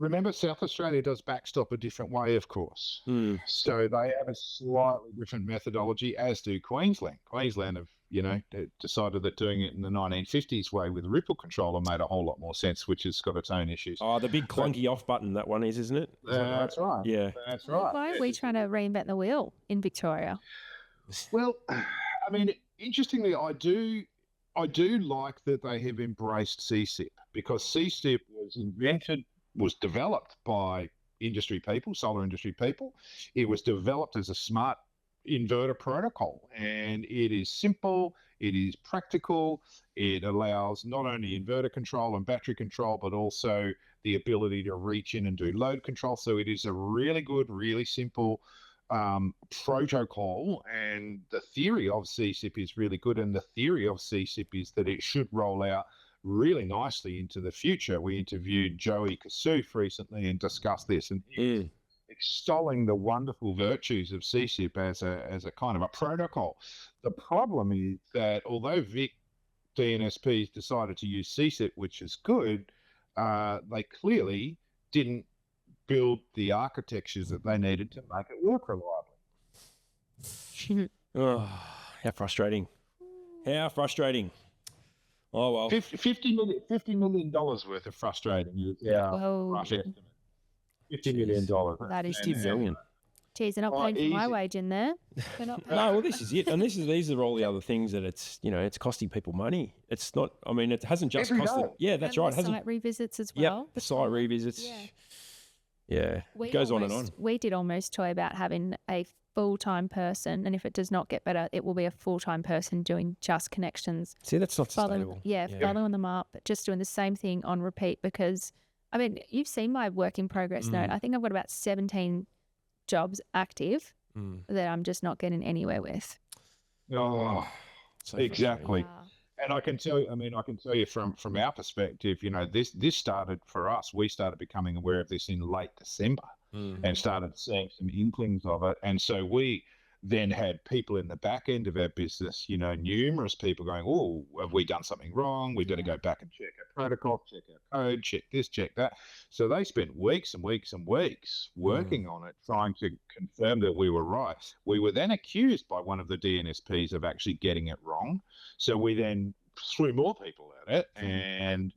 Remember, South Australia does backstop a different way, of course. So they have a slightly different methodology, as do Queensland. Queensland have, decided that doing it in the 1950s way with a ripple controller made a whole lot more sense, which has got its own issues. Oh, the big clunky off button, that one is, isn't it? That's right. Yeah. That's right. Why are we trying to reinvent the wheel in Victoria? Well, I mean, interestingly, I do I do like that they have embraced CSIP, because CSIP was developed by industry people, solar industry people. It was developed as a smart inverter protocol, and it is simple, it is practical, it allows not only inverter control and battery control, but also the ability to reach in and do load control. So it is a really good, really simple protocol, and the theory of CSIP is really good, and the theory of CSIP is that it should roll out really nicely into the future. We interviewed Joey Kassouf recently and discussed this, and extolling the wonderful virtues of CSIP as a kind of a protocol. The problem is that although Vic DNSPs decided to use CSIP, which is good, they clearly didn't build the architectures that they needed to make it work reliably. Oh, how frustrating. How frustrating. Oh, well. $50 million worth of frustrating. Yeah. Rough estimate. $50 million. That is $50 million. Geez, they're not paying for my wage in there. They're not paying. No, well, this is it. And these are all the other things that it's costing people money. It's not, I mean, it hasn't just costed. Yeah, that's and right. The site revisits as well. Yeah, site revisits. Yeah. It goes on and on. We did almost toy about having a full-time person, and if it does not get better, it will be a full-time person doing just connections. See, that's not sustainable. Following them up, but just doing the same thing on repeat, because, I mean, you've seen my work in progress note. I think I've got about 17 jobs active that I'm just not getting anywhere with. Oh, so exactly. And I can tell you from our perspective, this started for us. We started becoming aware of this in late December and started seeing some inklings of it. And so we then had people in the back end of our business, numerous people going, oh, have we done something wrong? We've got to go back and check our protocol, check our code, check this, check that. So they spent weeks and weeks and weeks working on it, trying to confirm that we were right. We were then accused by one of the DNSPs of actually getting it wrong. So we then threw more people at it and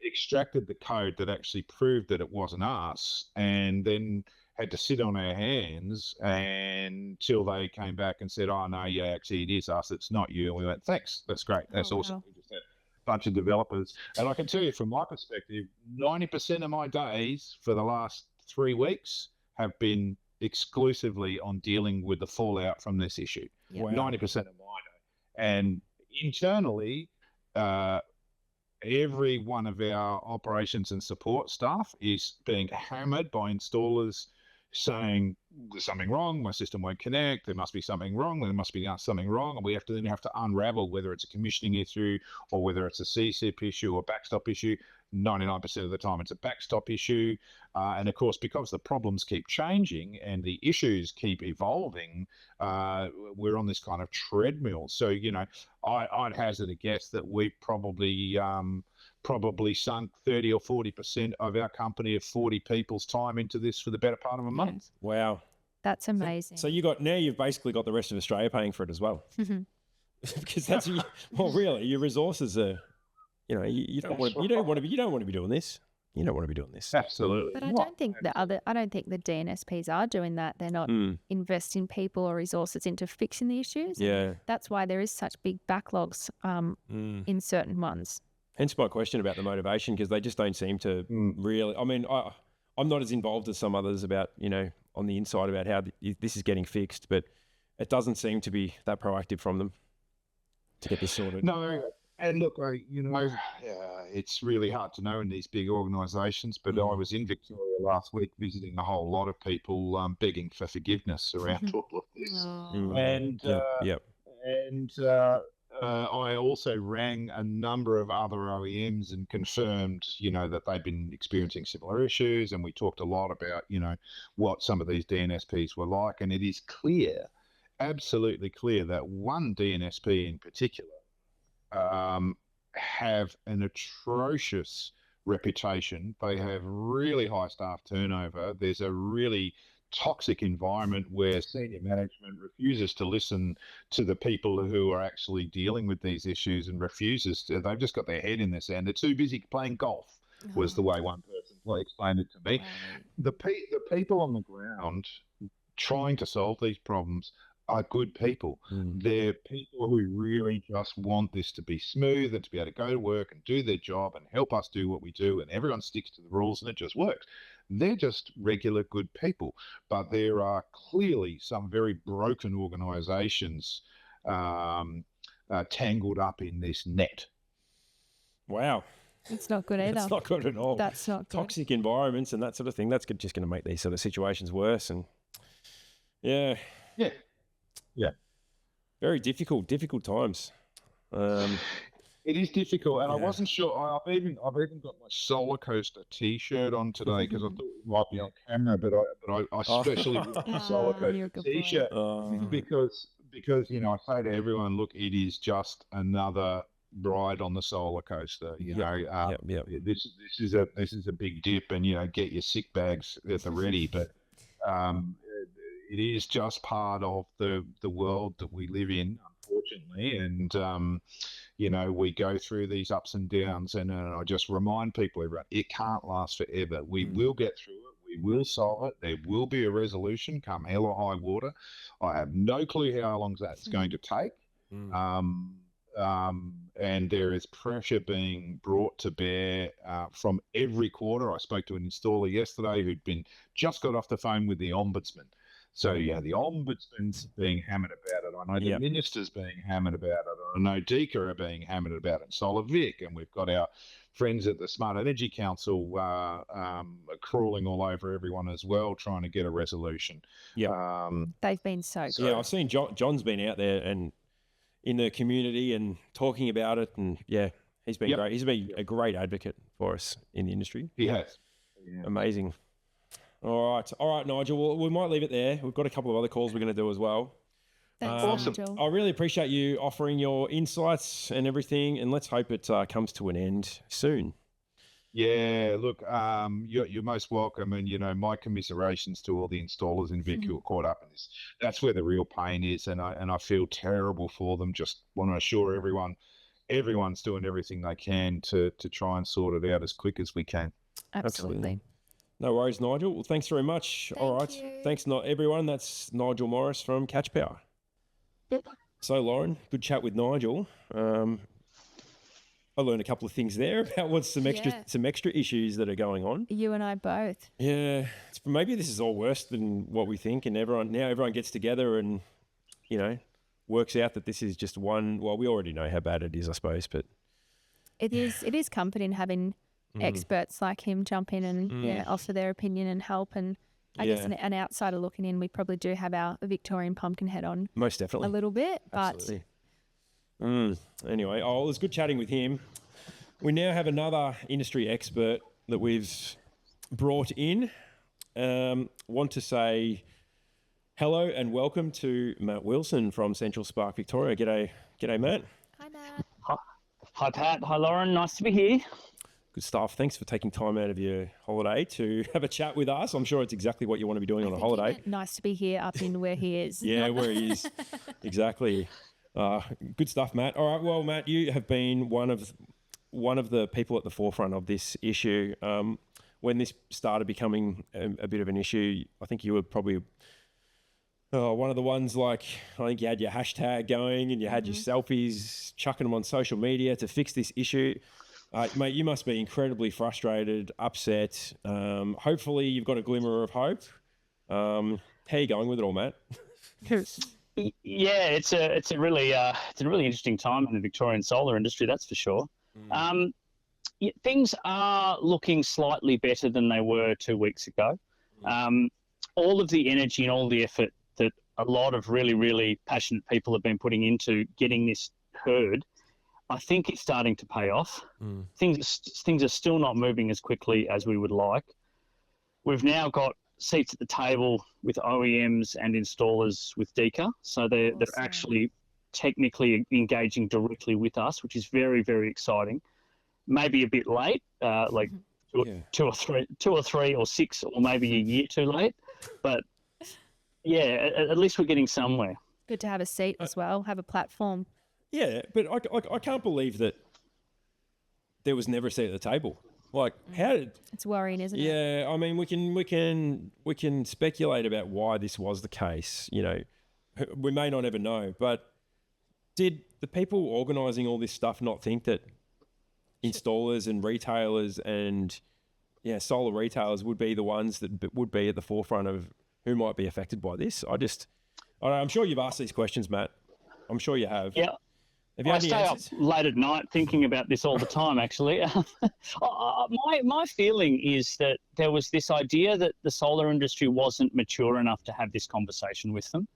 extracted the code that actually proved that it wasn't us, and then had to sit on our hands until they came back and said, oh, no, yeah, actually it is us, it's not you. And we went, thanks, that's great, that's awesome. Wow. We just had a bunch of developers. And I can tell you from my perspective, 90% of my days for the last 3 weeks have been exclusively on dealing with the fallout from this issue. Yeah. Wow. 90% of my day. And internally, every one of our operations and support staff is being hammered by installers saying there's something wrong, my system won't connect, there must be something wrong, there must be something wrong, and we have to unravel whether it's a commissioning issue or whether it's a CSIP issue or backstop issue. 99% of the time it's a backstop issue, and of course, because the problems keep changing and the issues keep evolving, we're on this kind of treadmill. So I'd hazard a guess that we probably sunk 30 or 40% of our company of 40 people's time into this for the better part of a month. Wow, that's amazing. So you've basically got the rest of Australia paying for it as well, because that's really your resources are. You don't want to be doing this. You don't want to be doing this. Absolutely. But I don't think the DNSPs are doing that. They're not investing people or resources into fixing the issues. Yeah. That's why there is such big backlogs in certain ones. Hence my question about the motivation, because they just don't seem to really. I mean, I'm not as involved as some others about on the inside about how this is getting fixed, but it doesn't seem to be that proactive from them to get this sorted. No. And look, it's really hard to know in these big organisations, but I was in Victoria last week visiting a whole lot of people begging for forgiveness around all of this. And I also rang a number of other OEMs and confirmed, that they'd been experiencing similar issues, and we talked a lot about, what some of these DNSPs were like, and it is clear, absolutely clear, that one DNSP in particular have an atrocious reputation. They have really high staff turnover. There's a really toxic environment where senior management refuses to listen to the people who are actually dealing with these issues and they've just got their head in the sand. They're too busy playing golf, was the way one person explained it to me. Wow. The people on the ground trying to solve these problems are good people. They're people who really just want this to be smooth and to be able to go to work and do their job and help us do what we do, and everyone sticks to the rules and it just works. They're just regular good people. But there are clearly some very broken organisations tangled up in this net. Wow. It's not good either. It's not good at all. That's not good. Toxic environments and that sort of thing. That's just going to make these sort of situations worse. And yeah. Very difficult times. It is difficult, and I wasn't sure. I've even got my solar coaster T-shirt on today because I thought it might be on camera, but I especially wore the solar coaster T-shirt because I say to everyone, look, it is just another ride on the solar coaster. This is a big dip, and get your sick bags at the ready, but it is just part of the world that we live in, unfortunately, and we go through these ups and downs, and I just remind people, everyone, it can't last forever. We will get through it. We will solve it. There will be a resolution come hell or high water. I have no clue how long that's going to take. And there is pressure being brought to bear from every quarter. I spoke to an installer yesterday who'd just got off the phone with the Ombudsman. So, the Ombudsman's being hammered about it. I know the Minister's being hammered about it. I know DECA are being hammered about it, Solar Vic, and we've got our friends at the Smart Energy Council crawling all over everyone as well, trying to get a resolution. They've been so good. Yeah, I've seen John's been out there and in the community and talking about it, and he's been great. He's been a great advocate for us in the industry. He has. Amazing. All right, Nigel. Well, we might leave it there. We've got a couple of other calls we're going to do as well. Thanks, awesome. Nigel. I really appreciate you offering your insights and everything, and let's hope it comes to an end soon. Yeah, look, you're most welcome, and my commiserations to all the installers in Vic who are caught up in this. That's where the real pain is, and I feel terrible for them. Just want to assure everyone's doing everything they can to try and sort it out as quick as we can. Absolutely. No worries, Nigel. Well, thanks very much. All right. Thanks, everyone. That's Nigel Morris from Catch Power. Yep. So, Lauren, good chat with Nigel. I learned a couple of things there about what's some extra issues that are going on. You and I both. Yeah. Maybe this is all worse than what we think, and everyone gets together and, works out that this is just one. Well, we already know how bad it is, I suppose, but it is comforting having experts like him jump in and offer their opinion and help. And I guess an outsider looking in, we probably do have our Victorian pumpkin head on. Most definitely. A little bit, but absolutely. Anyway, it was good chatting with him. We now have another industry expert that we've brought in. Want to say hello and welcome to Matt Wilson from Central Spark Victoria. G'day, Matt. Hi, Matt. Hi, Pat. Hi, Lauren. Nice to be here. Good stuff. Thanks for taking time out of your holiday to have a chat with us. I'm sure it's exactly what you want to be doing on a holiday. Nice to be here up in where he is. Yeah, where he is. Exactly. Good stuff, Matt. All right. Well, Matt, you have been one of the people at the forefront of this issue. When this started becoming a bit of an issue, I think you were probably one of the ones, I think you had your hashtag going and you had your selfies, chucking them on social media to fix this issue. Mate, you must be incredibly frustrated, upset. Hopefully you've got a glimmer of hope. How are you going with it all, Matt? Yeah, it's a really interesting time in the Victorian solar industry, that's for sure. Things are looking slightly better than they were 2 weeks ago. All of the energy and all the effort that a lot of really, really passionate people have been putting into getting this heard, I think it's starting to pay off. Things are still not moving as quickly as we would like. We've now got seats at the table with OEMs and installers with DECA, so they're actually technically engaging directly with us, which is very, very exciting. Maybe a bit late, two or three or six, or maybe a year too late, but yeah, at least we're getting somewhere. Good to have a seat as well, have a platform. Yeah, but I can't believe that there was never a seat at the table. How did... It's worrying, isn't it? Yeah, I mean, we can speculate about why this was the case. we may not ever know, but did the people organising all this stuff not think that installers and retailers and solar retailers would be the ones that would be at the forefront of who might be affected by this? I'm sure you've asked these questions, Matt. I'm sure you have. Yeah. Have you I had any stay answers? up late at night thinking about this all the time, actually. My feeling is that there was this idea that the solar industry wasn't mature enough to have this conversation with them.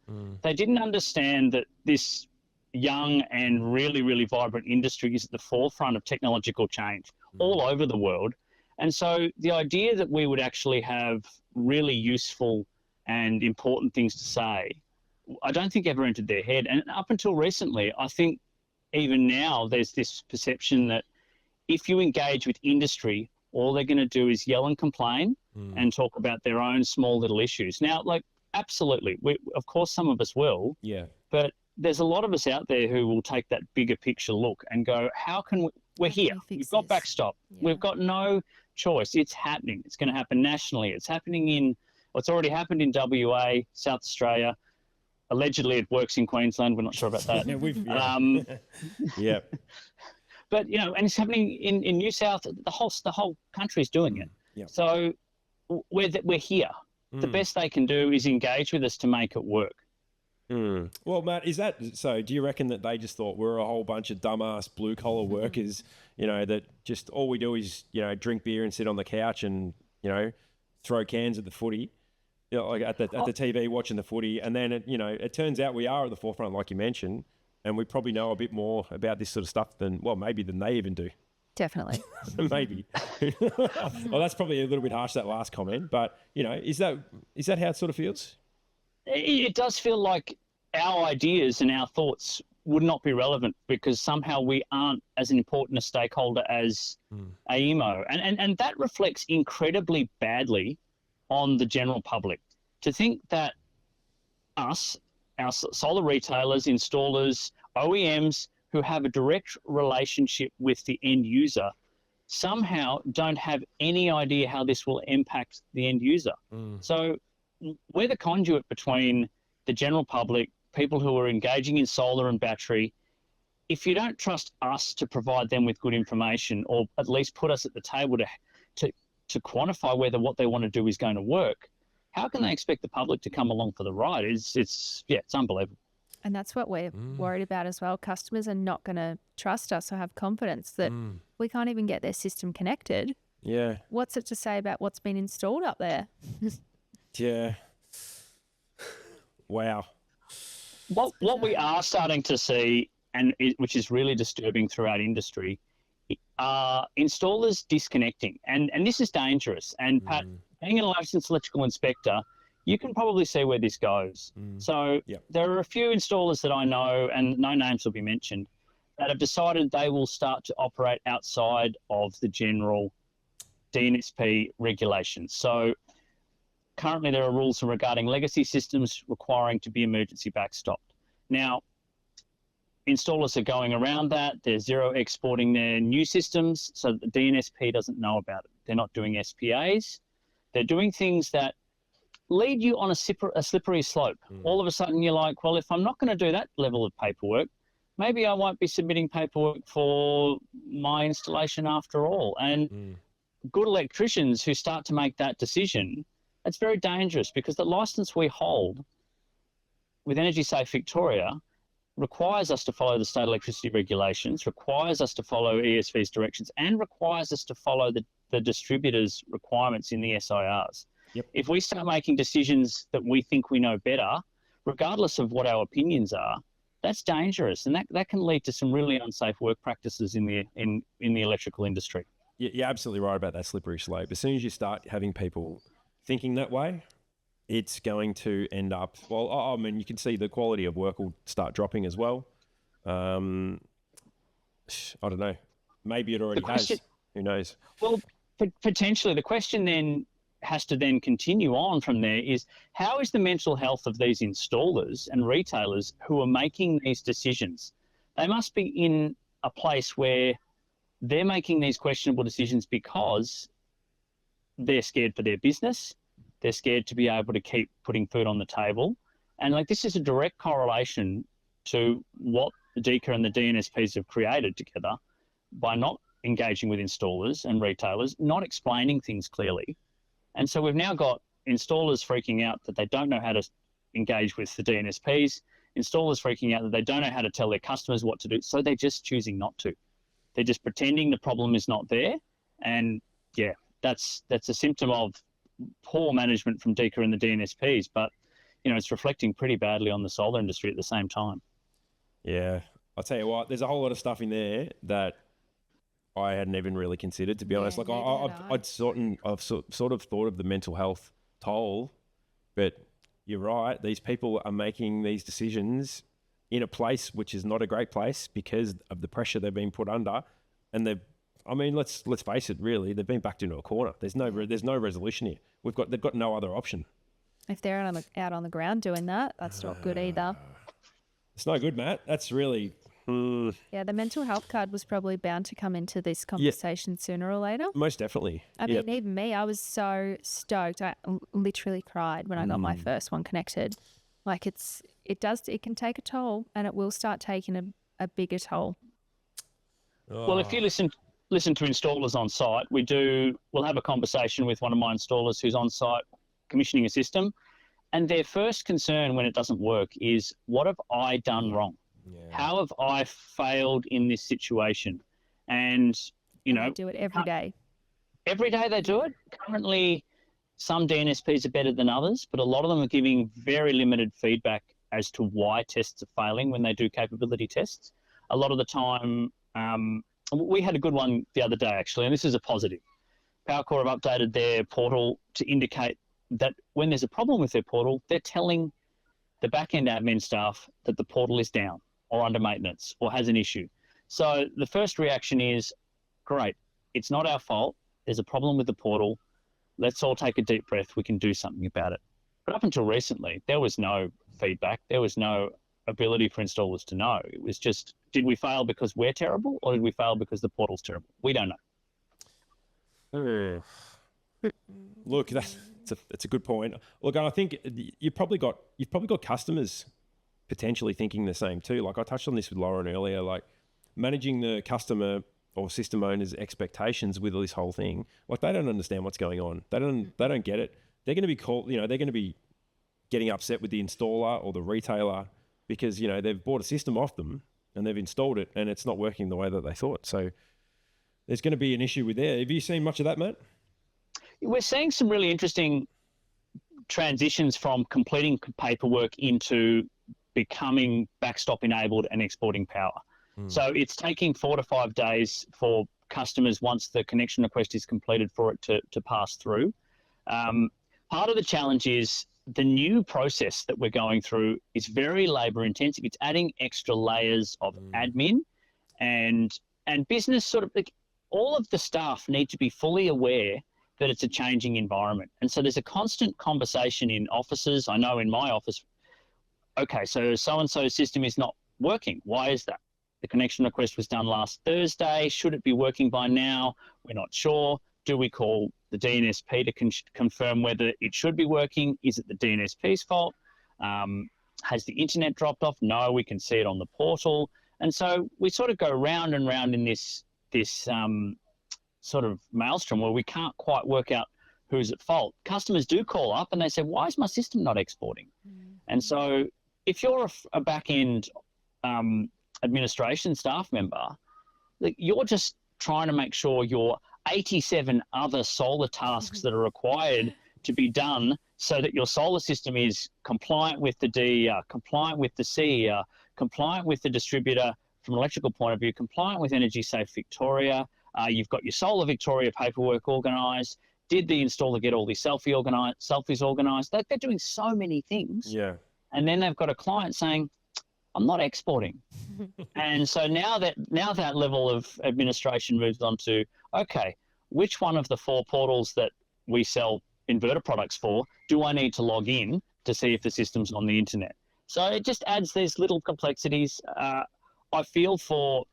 They didn't understand that this young and really, really vibrant industry is at the forefront of technological change all over the world. And so the idea that we would actually have really useful and important things to say, I don't think ever entered their head. And up until recently, I think even now there's this perception that if you engage with industry, all they're going to do is yell and complain and talk about their own small little issues. Now, absolutely, of course some of us will, but there's a lot of us out there who will take that bigger picture look and go, how can we're here. We've got Backstop. We've got no choice. It's happening. It's going to happen nationally. It's happening it's already happened in WA, South Australia. Allegedly, it works in Queensland. We're not sure about that. But and it's happening in New South. The whole country is doing it. So we're here. The best they can do is engage with us to make it work. Well, Matt, is that so? Do you reckon that they just thought we're a whole bunch of dumbass blue collar workers? That just all we do is drink beer and sit on the couch and throw cans at the footy. Like at the TV watching the footy, and then it turns out we are at the forefront, like you mentioned, and we probably know a bit more about this sort of stuff than they even do. Definitely. Maybe. Well, that's probably a little bit harsh, that last comment, but is that how it sort of feels? It does feel like our ideas and our thoughts would not be relevant because somehow we aren't as important a stakeholder as AEMO, and that reflects incredibly badly on the general public. To think that our solar retailers, installers, OEMs who have a direct relationship with the end user somehow don't have any idea how this will impact the end user. So we're the conduit between the general public, people who are engaging in solar and battery. If you don't trust us to provide them with good information, or at least put us at the table to quantify whether what they want to do is going to work, how can they expect the public to come along for the ride? It's unbelievable. And that's what we're worried about as well. Customers are not going to trust us or have confidence that we can't even get their system connected. Yeah. What's it to say about what's been installed up there? Yeah. Wow. What we are starting to see, which is really disturbing throughout industry, are installers disconnecting. And this is dangerous. And Pat, being an licensed electrical inspector, you can probably see where this goes. So there are a few installers that I know, and no names will be mentioned, that have decided they will start to operate outside of the general DNSP regulations. So currently there are rules regarding legacy systems requiring to be emergency backstopped. Now, installers are going around that. They're zero exporting their new systems, so the DNSP doesn't know about it. They're not doing SPAs. They're doing things that lead you on a slippery slope. All of a sudden you're like, well, if I'm not going to do that level of paperwork, maybe I won't be submitting paperwork for my installation after all. And good electricians who start to make that decision, it's very dangerous because the license we hold with Energy Safe Victoria requires us to follow the state electricity regulations, requires us to follow ESV's directions, and requires us to follow the distributor's requirements in the SIRs. If we start making decisions that we think we know better, regardless of what our opinions are, that's dangerous, and that can lead to some really unsafe work practices in the electrical industry. You're absolutely right about that slippery slope. As soon as you start having people thinking that way, it's going to end up, well, I mean, you can see the quality of work will start dropping as well. I don't know. Maybe it already has. Who knows? Well, potentially. The question then has to then continue on from there is, how is the mental health of these installers and retailers who are making these decisions? They must be in a place where they're making these questionable decisions because they're scared for their business. They're scared to be able to keep putting food on the table, And like, this is a direct correlation to what the DECA and the DNSPs have created together by not engaging with installers and retailers, not explaining things clearly. And so we've now got installers freaking out that they don't know how to engage with the DNSPs, installers freaking out that they don't know how to tell their customers what to do. So they're just choosing not to. They're just pretending the problem is not there. And yeah, that's a symptom of poor management from DECA and the DNSPs, but it's reflecting pretty badly on the solar industry at the same time. Yeah, I'll tell you what, there's a whole lot of stuff in there that I hadn't even really considered, to be honest. Like I've sort of thought of the mental health toll, but you're right. These people are making these decisions in a place which is not a great place because of the pressure they've been put under, and let's face it. Really, they've been backed into a corner. There's no resolution here. They've got no other option. If they're out on the ground doing that, that's not good either. It's no good, Matt. That's really... Yeah, the mental health card was probably bound to come into this conversation sooner or later. Most definitely. I mean, even me, I was so stoked. I literally cried when I got my first one connected. Like it can take a toll, and it will start taking a bigger toll. Oh. Well, if you listen to installers on site, we'll have a conversation with one of my installers who's on site commissioning a system, and their first concern when it doesn't work is, what have I done wrong? Yeah. How have I failed in this situation? And they do it every day. Every day they do it. Currently, some DNSPs are better than others, but a lot of them are giving very limited feedback as to why tests are failing when they do capability tests. A lot of the time, we had a good one the other day actually, and this is a positive. PowerCore have updated their portal to indicate that when there's a problem with their portal, they're telling the back-end admin staff that the portal is down or under maintenance or has an issue. So the first reaction is, great, it's not our fault. There's a problem with the portal. Let's all take a deep breath. We can do something about it. But up until recently, there was no feedback. There was no ability for installers to know. It was just, did we fail because we're terrible, or did we fail because the portal's terrible? We don't know. Look, that's a good point. Look, I think you've probably got customers potentially thinking the same too. Like I touched on this with Lauren earlier, like managing the customer or system owner's expectations with this whole thing. Like they don't understand what's going on. They don't get it. They're going to be called, they're going to be getting upset with the installer or the retailer because, they've bought a system off them and they've installed it and it's not working the way that they thought. So there's going to be an issue with there. Have you seen much of that, Matt? We're seeing some really interesting transitions from completing paperwork into becoming backstop enabled and exporting power. So it's taking 4 to 5 days for customers, once the connection request is completed, for it to pass through. Part of the challenge is the new process that we're going through is very labor intensive. It's adding extra layers of admin and business sort of, like, all of the staff need to be fully aware that it's a changing environment. And so there's a constant conversation in offices. I know in my office, okay, so-and-so system is not working. Why is that? The connection request was done last Thursday. Should it be working by now? We're not sure. Do we call the DNSP to confirm whether it should be working? Is it the DNSP's fault? Has the internet dropped off? No, we can see it on the portal. And so we sort of go round and round in this sort of maelstrom where we can't quite work out who's at fault. Customers do call up and they say, why is my system not exporting? And so if you're a back-end administration staff member, like, you're just trying to make sure your 87 other solar tasks that are required to be done so that your solar system is compliant with the DER, compliant with the CER, compliant with the distributor from an electrical point of view, compliant with Energy Safe Victoria. You've got your Solar Victoria paperwork organised. Did the installer get all these selfies organised? They're doing so many things. Yeah. And then they've got a client saying, I'm not exporting. And so now that level of administration moves on to, okay, which one of the 4 portals that we sell inverter products for do I need to log in to see if the system's on the internet? So it just adds these little complexities. I feel for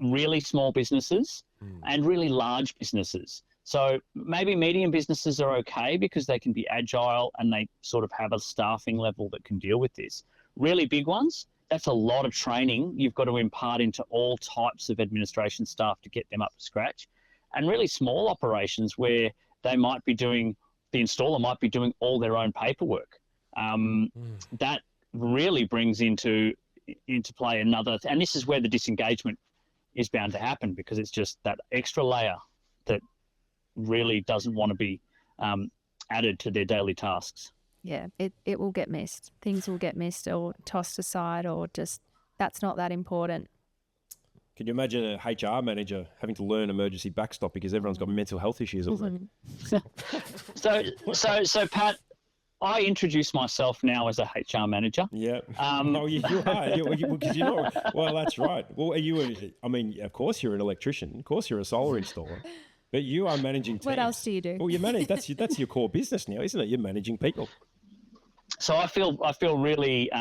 really small businesses and really large businesses. So maybe medium businesses are okay because they can be agile and they sort of have a staffing level that can deal with this. Really big ones, that's a lot of training you've got to impart into all types of administration staff to get them up to scratch. And really small operations where they might be doing, the installer might be doing all their own paperwork. That really brings into play another, and this is where the disengagement is bound to happen, because it's just that extra layer that really doesn't want to be added to their daily tasks. Yeah, it will get missed. Things will get missed or tossed aside, or just that's not that important. Can you imagine a HR manager having to learn emergency backstop because everyone's got mental health issues already? So Pat, I introduce myself now as a HR manager. Yeah. You are. Because you know, well, that's right. Well, I mean, of course you're an electrician. Of course you're a solar installer. But you are managing teams. What else do you do? Well, you manage. That's your core business now, isn't it? You're managing people. So I feel really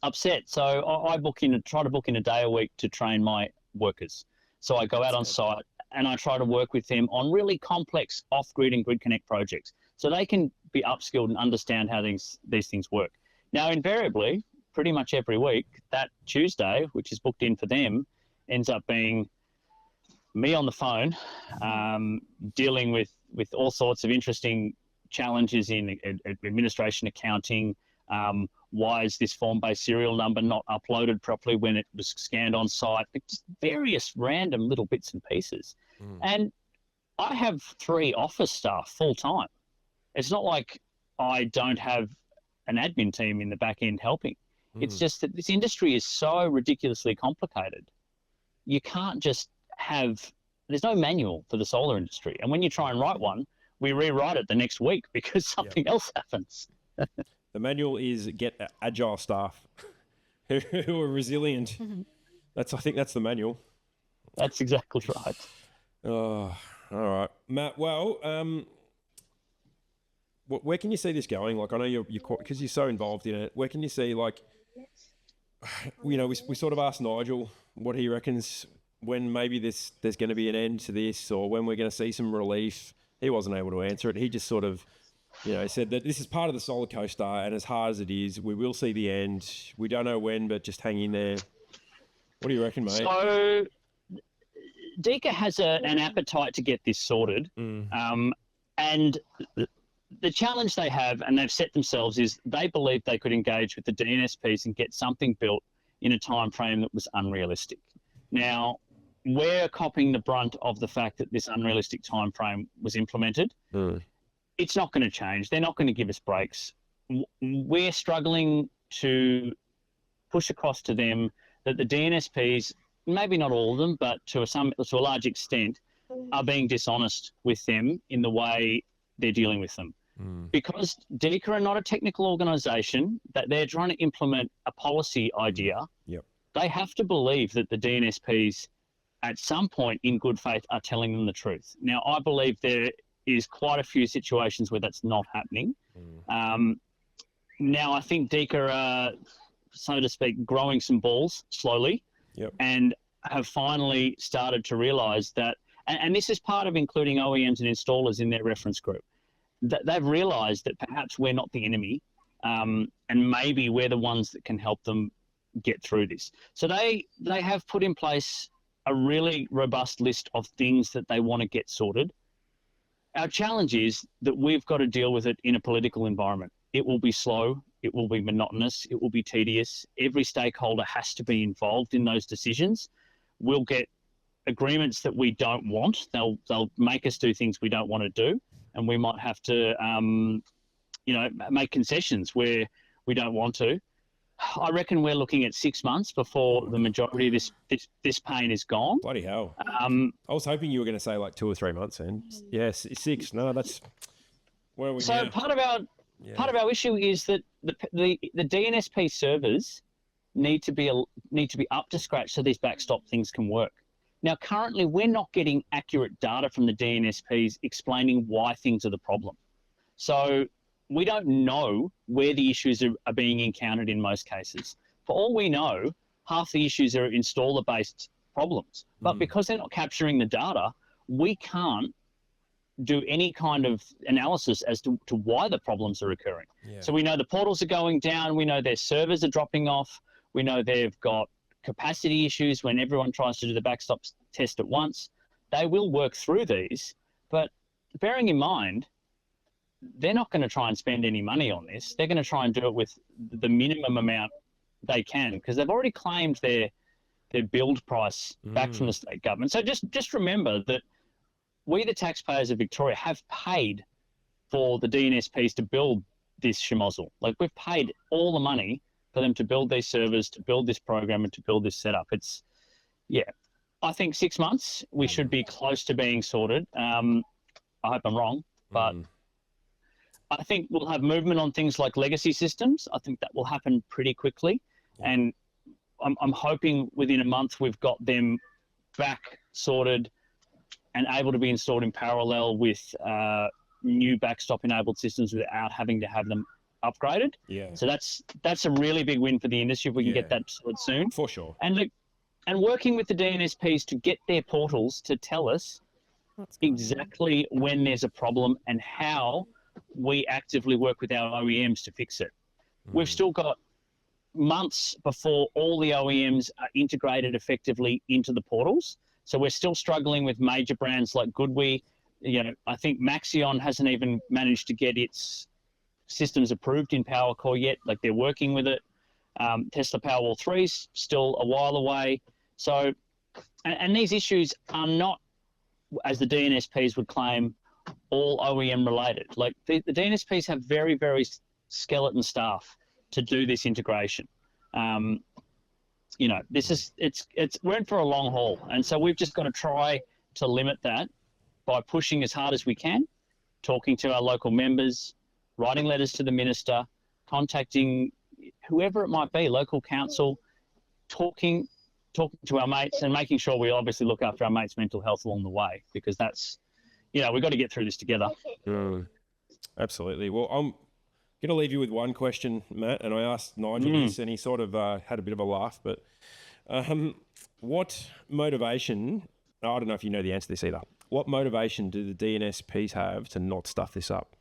upset. So I try to book in a day a week to train my workers. So I go out on site and I try to work with them on really complex off-grid and grid connect projects, so they can be upskilled and understand how these things work. Now, invariably, pretty much every week, that Tuesday, which is booked in for them, ends up being me on the phone, dealing with all sorts of interesting challenges in administration, accounting. Why is this form-based serial number not uploaded properly when it was scanned on site? Just various random little bits and pieces. And I have 3 office staff full-time. It's not like I don't have an admin team in the back end helping. It's just that this industry is so ridiculously complicated. You can't just there's no manual for the solar industry. And when you try and write one, we rewrite it the next week because something else happens. The manual is get agile staff who are resilient. I think that's the manual. That's exactly right. Oh, all right, Matt. Well, where can you see this going? Like, I know you're because you're so involved in it. Where can you see, like, you know, we sort of asked Nigel what he reckons when maybe there's going to be an end to this, or when we're going to see some relief. He wasn't able to answer it. He just sort of, you know, said that this is part of the solar coaster, and as hard as it is, we will see the end. We don't know when, but just hang in there. What do you reckon, mate? So DECA has an appetite to get this sorted. And the challenge they have, and they've set themselves, is they believe they could engage with the DNSPs and get something built in a time frame that was unrealistic. Now, we're copying the brunt of the fact that this unrealistic time frame was implemented. It's not going to change. They're not going to give us breaks. We're struggling to push across to them that the DNSPs, maybe not all of them, but to a large extent, are being dishonest with them in the way they're dealing with them. Because DECA are not a technical organisation, that they're trying to implement a policy idea. They have to believe that the DNSPs at some point in good faith are telling them the truth. Now, I believe there is quite a few situations where that's not happening. Now, I think DECA are, so to speak, growing some balls slowly and have finally started to realise that, and this is part of including OEMs and installers in their reference group, that they've realised that perhaps we're not the enemy, and maybe we're the ones that can help them get through this. So they have put in place a really robust list of things that they want to get sorted. Our challenge is that we've got to deal with it in a political environment. It will be slow, it will be monotonous, it will be tedious. Every stakeholder has to be involved in those decisions. We'll get agreements that we don't want. They'll make us do things we don't want to do, and we might have to make concessions where we don't want to. I reckon we're looking at 6 months before the majority of this pain is gone. Bloody hell. I was hoping you were going to say like 2 or 3 months, and yes, 6. No, that's where are we now? Part of our issue is that the DNSP servers need to be up to scratch so these backstop things can work. Now, currently, we're not getting accurate data from the DNSPs explaining why things are the problem. So we don't know where the issues are being encountered in most cases. For all we know, half the issues are installer-based problems. But because they're not capturing the data, we can't do any kind of analysis as to why the problems are occurring. Yeah. So we know the portals are going down. We know their servers are dropping off. We know they've got capacity issues when everyone tries to do the backstop test at once. They will work through these, but bearing in mind, they're not going to try and spend any money on this. They're going to try and do it with the minimum amount they can, because they've already claimed their build price back from the state government. So just remember that we, the taxpayers of Victoria, have paid for the DNSPs to build this schmozzle. Like, we've paid all the money for them to build these servers, to build this program, and to build this setup. It's, I think 6 months, we should be close to being sorted. I hope I'm wrong, but I think we'll have movement on things like legacy systems. I think that will happen pretty quickly. And I'm hoping within a month we've got them back sorted and able to be installed in parallel with new backstop-enabled systems without having to have them upgraded. Yeah. So that's a really big win for the industry if we can get that sorted soon. For sure. And look, and working with the DNSPs to get their portals to tell us exactly when there's a problem and how we actively work with our OEMs to fix it. We've still got months before all the OEMs are integrated effectively into the portals. So we're still struggling with major brands like Goodwe. I think Maxion hasn't even managed to get its systems approved in PowerCore yet. Like, they're working with it. Tesla Powerwall 3 is still a while away. So, and these issues are not, as the DNSPs would claim, all OEM related. Like, the DNSPs have very, very skeleton staff to do this integration. This is we're in for a long haul, and so we've just got to try to limit that by pushing as hard as we can, talking to our local members, writing letters to the minister, contacting whoever it might be, local council, talking to our mates, and making sure we obviously look after our mates' mental health along the way, because that's, we've got to get through this together. Absolutely. Well, I'm going to leave you with one question, Matt, and I asked Nigel this, and he sort of had a bit of a laugh, but what motivation, I don't know if you know the answer to this either, what motivation do the DNSPs have to not stuff this up?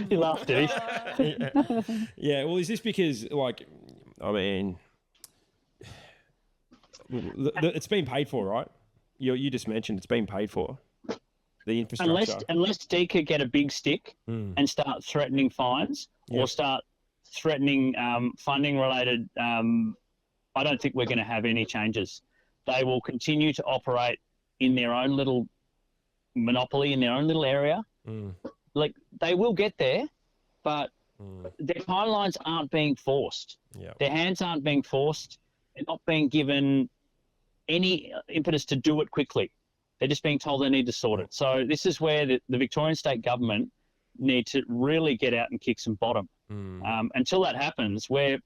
You laughed, did he? Yeah, well, is this because, it's been paid for, right? You just mentioned it's been paid for. The infrastructure. Unless DECA get a big stick and start threatening fines or start threatening funding-related, I don't think we're going to have any changes. They will continue to operate in their own little monopoly, in their own little area. Like, they will get there, but their timelines aren't being forced. Their hands aren't being forced. They're not being given any impetus to do it quickly. They're just being told they need to sort it. So this is where the Victorian state government need to really get out and kick some bottom. Until that happens, we're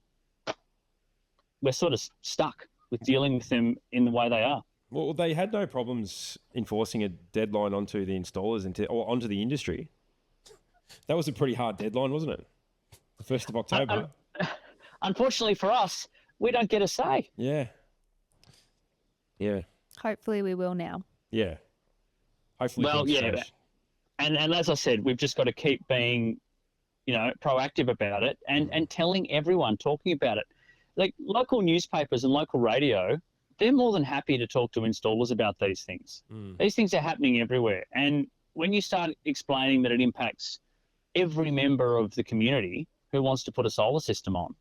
sort of stuck with dealing with them in the way they are. Well, they had no problems enforcing a deadline onto the installers or onto the industry. That was a pretty hard deadline, wasn't it? The 1st of October. Unfortunately for us, we don't get a say. Yeah. Hopefully we will now. Yeah. Hopefully. Well, yeah. And as I said, we've just got to keep being, proactive about it and telling everyone, talking about it. Like, local newspapers and local radio, they're more than happy to talk to installers about these things. These things are happening everywhere. And when you start explaining that it impacts every member of the community who wants to put a solar system on,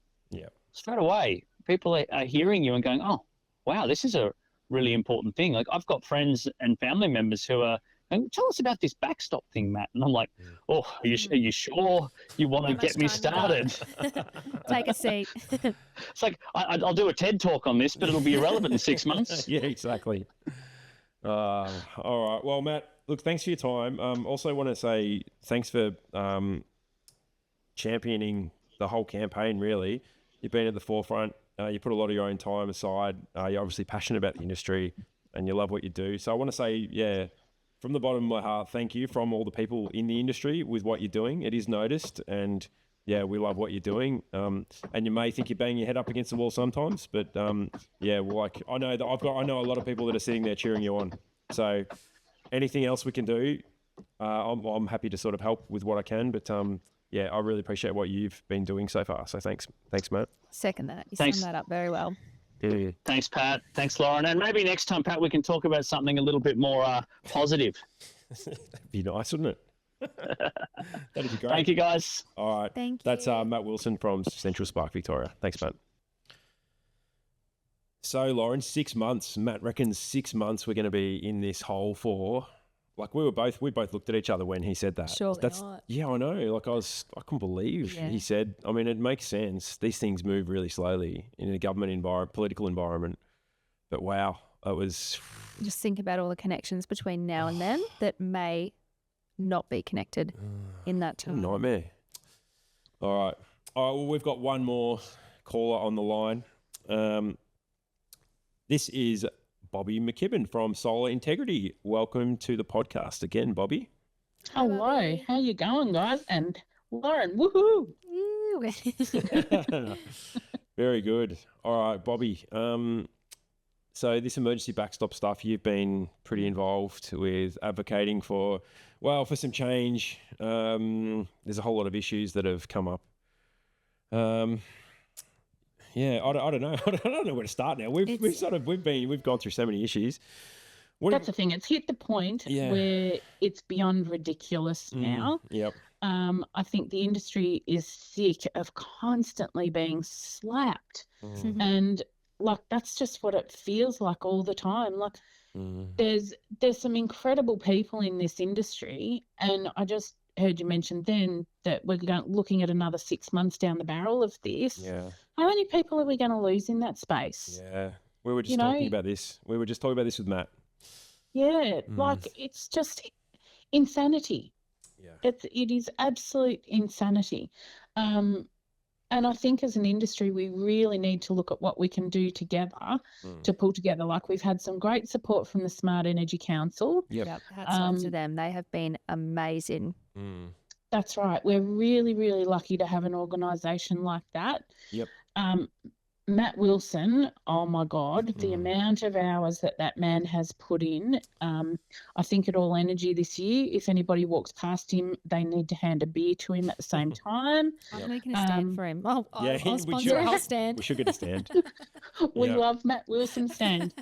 straight away, people are hearing you and going, oh, wow, this is a really important thing. Like, I've got friends and family members who are going, tell us about this backstop thing, Matt. And I'm like, oh, are you sure you want to get me started? Take a seat. It's like, I'll do a TED talk on this, but it'll be irrelevant in 6 months. Yeah, exactly. All right. Well, Matt, look, thanks for your time. Also want to say thanks for championing the whole campaign, really. You've been at the forefront. You put a lot of your own time aside. You're obviously passionate about the industry and you love what you do. So I want to say, from the bottom of my heart, thank you from all the people in the industry with what you're doing. It is noticed, and we love what you're doing. And you may think you're banging your head up against the wall sometimes, but I know a lot of people that are sitting there cheering you on. So anything else we can do, I'm happy to sort of help with what I can. But yeah, I really appreciate what you've been doing so far. So thanks, Matt. Second that. You Thanks. summed that up very well. Yeah. Thanks, Pat. Thanks, Lauren. And maybe next time, Pat, we can talk about something a little bit more positive. That'd be nice, wouldn't it? That'd be great. Thank you, guys. All right. Thank That's you. Matt Wilson from Central Spark Victoria. Thanks, Matt. So, Lauren, 6 months. Matt reckons 6 months we're going to be in this hole for. Like we both looked at each other when he said that. Surely not. Yeah, I know. Like I couldn't believe he said. I mean, it makes sense. These things move really slowly in a government environment, political environment. But wow, it was. Just think about all the connections between now and then that may not be connected in that a time. nightmare. All right. Well, we've got one more caller on the line. This is Bobbi McKibbin from Solar Integrity. Welcome to the podcast again, Bobbi. Hello, how you going, guys? And Lauren, woohoo! Very good. All right, Bobbi. So this emergency backstop stuff, you've been pretty involved with advocating for some change. There's a whole lot of issues that have come up. Yeah, I don't know. I don't know where to start now. We've gone through so many issues. That's the thing. It's hit the point where it's beyond ridiculous now. Yep. I think the industry is sick of constantly being slapped, and like that's just what it feels like all the time. Like there's some incredible people in this industry, and I just heard you mention then that we're looking at another 6 months down the barrel of this. Yeah. How many people are we going to lose in that space? Yeah. We were just talking about this. We were just talking about this with Matt. Yeah, like it's just insanity. Yeah. It is absolute insanity. And I think as an industry, we really need to look at what we can do together to pull together. Like we've had some great support from the Smart Energy Council. Yep. Hats off to them. They have been amazing. That's right. We're really, really lucky to have an organisation like that. Yep. Matt Wilson, oh my God, the amount of hours that man has put in. I think at All Energy this year, if anybody walks past him, they need to hand a beer to him at the same time. I'm making a stand for him. I'll sponsor should. it. I'll stand. We should get a stand. We love Matt Wilson's stand.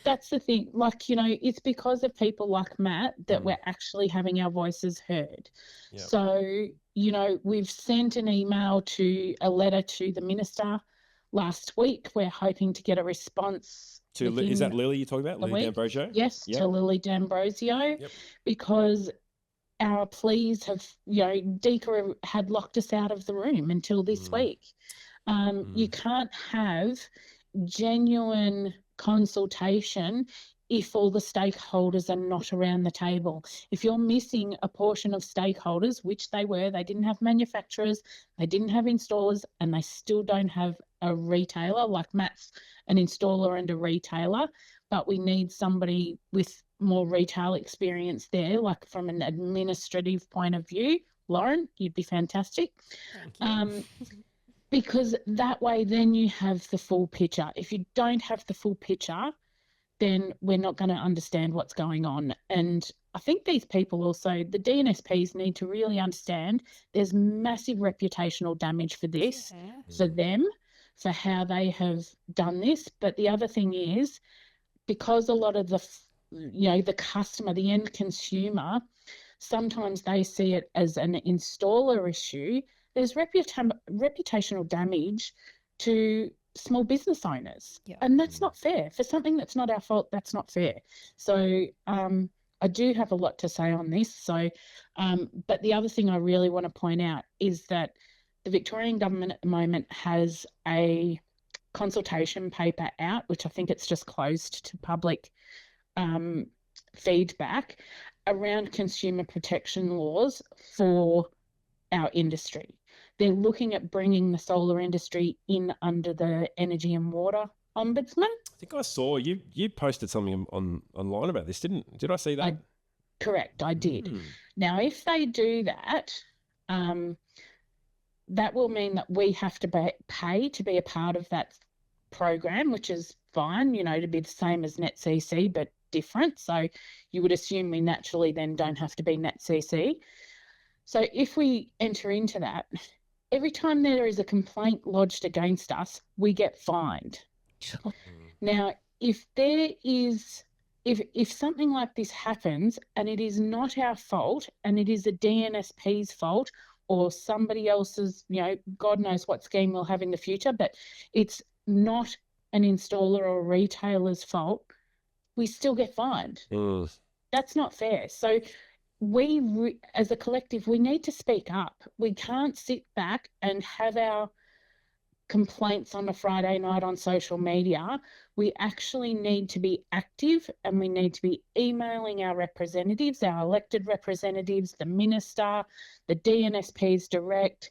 That's the thing. Like, it's because of people like Matt that we're actually having our voices heard. Yep. So, we've sent a letter to the minister last week. We're hoping to get a response. Is that Lily you're talking about? Lily week. D'Ambrosio? Yes, to Lily D'Ambrosio, because our pleas have, DECA had locked us out of the room until this week. You can't have genuine consultation if all the stakeholders are not around the table. If you're missing a portion of stakeholders, which they were, they didn't have manufacturers, they didn't have installers, and they still don't have a retailer. Like Matt's an installer and a retailer, but we need somebody with more retail experience there, like from an administrative point of view. Lauren, you'd be fantastic. Thank you. Because that way then you have the full picture. If you don't have the full picture, then we're not going to understand what's going on. And I think these people also, the DNSPs need to really understand there's massive reputational damage for this, for them, for how they have done this. But the other thing is, because a lot of the customer, the end consumer, sometimes they see it as an installer issue. There's reputational damage to small business owners, and that's not fair. For something that's not our fault, that's not fair. So I do have a lot to say on this. So, but the other thing I really want to point out is that the Victorian government at the moment has a consultation paper out, which I think it's just closed to public feedback, around consumer protection laws for our industry. They're looking at bringing the solar industry in under the Energy and Water Ombudsman. I think I saw you posted something online about this, did I see that? Correct, I did. Now, if they do that, that will mean that we have to pay to be a part of that program, which is fine, to be the same as NetCC, but different. So you would assume we naturally then don't have to be NetCC. So if we enter into that, every time there is a complaint lodged against us, we get fined. Now, if something like this happens and it is not our fault and it is a DNSP's fault or somebody else's, God knows what scheme we'll have in the future, but it's not an installer or retailer's fault, we still get fined. That's not fair. So we, as a collective, we need to speak up. We can't sit back and have our complaints on a Friday night on social media. We actually need to be active, and we need to be emailing our representatives, our elected representatives, the minister, the DNSPs direct,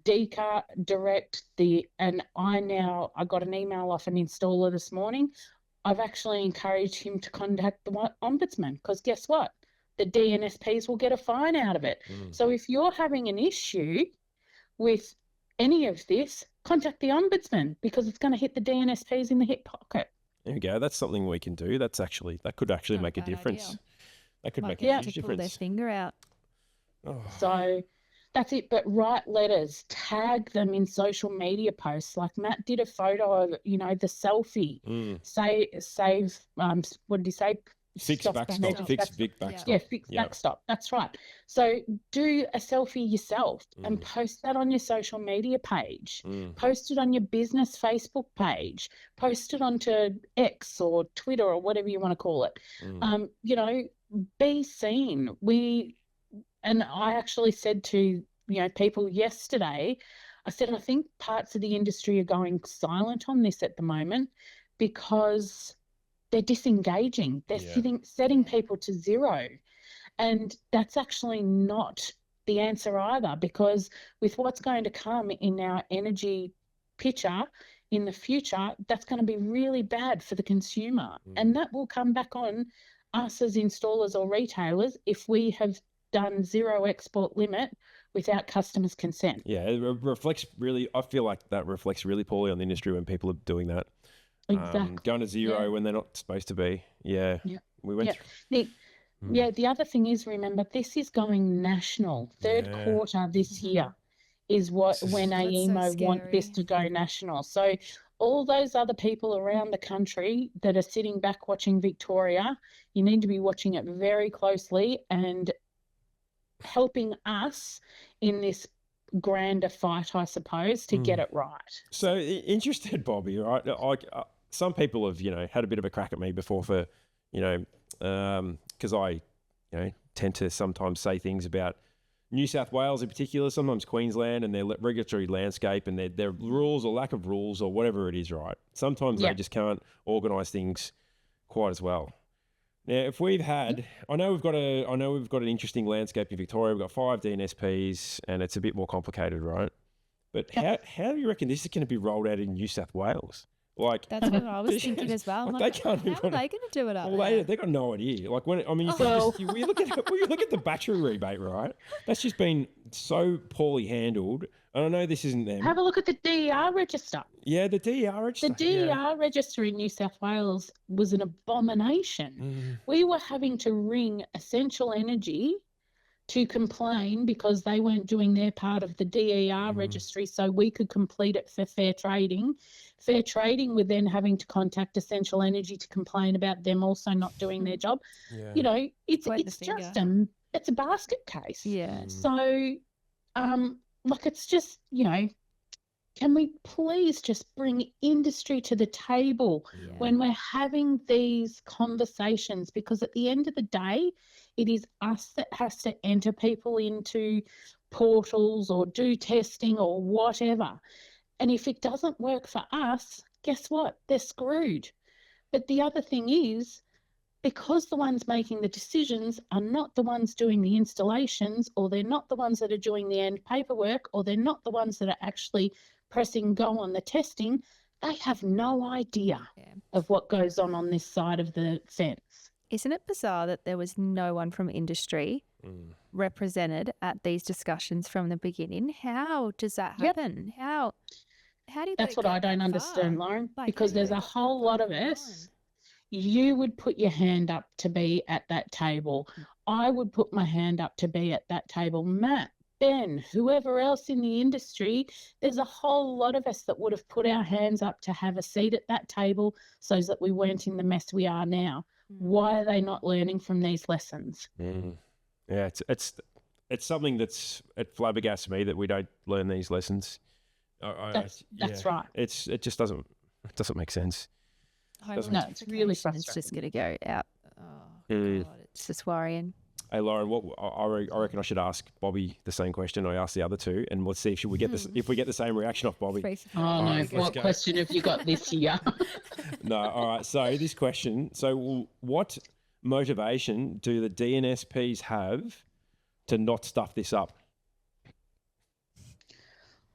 DECA direct, and I got an email off an installer this morning. I've actually encouraged him to contact the ombudsman, because guess what? The DNSPs will get a fine out of it. So if you're having an issue with any of this, contact the ombudsman, because it's going to hit the DNSPs in the hip pocket. There we go. That's something we can do. That could actually Not make a bad difference. idea. That could make Yeah, a huge to pull their difference. finger out. Oh. So that's it. But write letters, tag them in social media posts. Like Matt did a photo of, the selfie. Save, what did he say? Fix Stop Backstop. damage Fix Backstop. Vic Backstop. Yeah, fix Backstop. That's right. So do a selfie yourself and post that on your social media page. Post it on your business Facebook page. Post it onto X or Twitter or whatever you want to call it. Be seen. And I actually said to people yesterday, I said, I think parts of the industry are going silent on this at the moment because they're disengaging. They're setting people to zero. And that's actually not the answer either, because with what's going to come in our energy picture in the future, that's going to be really bad for the consumer. And that will come back on us as installers or retailers if we have done zero export limit without customers' consent. Yeah, it reflects really, I feel like that reflects really poorly on the industry when people are doing that. Exactly. Going to zero when they're not supposed to be. Yeah. We went through. The other thing is, remember, this is going national. Third quarter this year is when AEMO want this to go national. So all those other people around the country that are sitting back watching Victoria, you need to be watching it very closely and helping us in this grander fight, I suppose, to get it right. So interested, Bobbi, right? Some people have, had a bit of a crack at me before for, because I, tend to sometimes say things about New South Wales in particular, sometimes Queensland and their regulatory landscape and their rules or lack of rules or whatever it is, right? Sometimes they just can't organise things quite as well. Now, if we've had, I know we've got an interesting landscape in Victoria. We've got 5 DNSPs, and it's a bit more complicated, right? But how do you reckon this is going to be rolled out in New South Wales? Like, that's what I was thinking as well. They can't. How are they going to do it up there? there? They got no idea. Like we look at the battery rebate, right? That's just been so poorly handled. And I know this isn't them. Have a look at the DER register. Yeah, the DER register. The DER register in New South Wales was an abomination. We were having to ring Essential Energy to complain because they weren't doing their part of the DER registry so we could complete it for fair trading. Fair trading were then having to contact Essential Energy to complain about them also not doing their job. Yeah. It's just it's a basket case. Yeah. So it's just, can we please just bring industry to the table when we're having these conversations? Because at the end of the day, it is us that has to enter people into portals or do testing or whatever. And if it doesn't work for us, guess what? They're screwed. But the other thing is, because the ones making the decisions are not the ones doing the installations, or they're not the ones that are doing the end paperwork, or they're not the ones that are actually pressing go on the testing, they have no idea of what goes on this side of the fence. Isn't it bizarre that there was no one from industry represented at these discussions from the beginning? How does that happen? How do you? That's what I don't understand, Lauren, because there's a whole lot of us you would put your hand up to be at that table. I would put my hand up to be at that table. Matt, Ben, whoever else in the industry, there's a whole lot of us that would have put our hands up to have a seat at that table so that we weren't in the mess we are now. Why are they not learning from these lessons? Yeah, it's something it flabbergasts me that we don't learn these lessons. That's right. It just doesn't make sense. No, it's really frustrating. It's just going to go out. Oh, God, it's just worrying. Hey, Lauren, I reckon I should ask Bobbi the same question I asked the other two, and let's see if we get the same reaction off Bobbi. Oh, no. What question have you got this year? No, all right. So this question, what motivation do the DNSPs have to not stuff this up?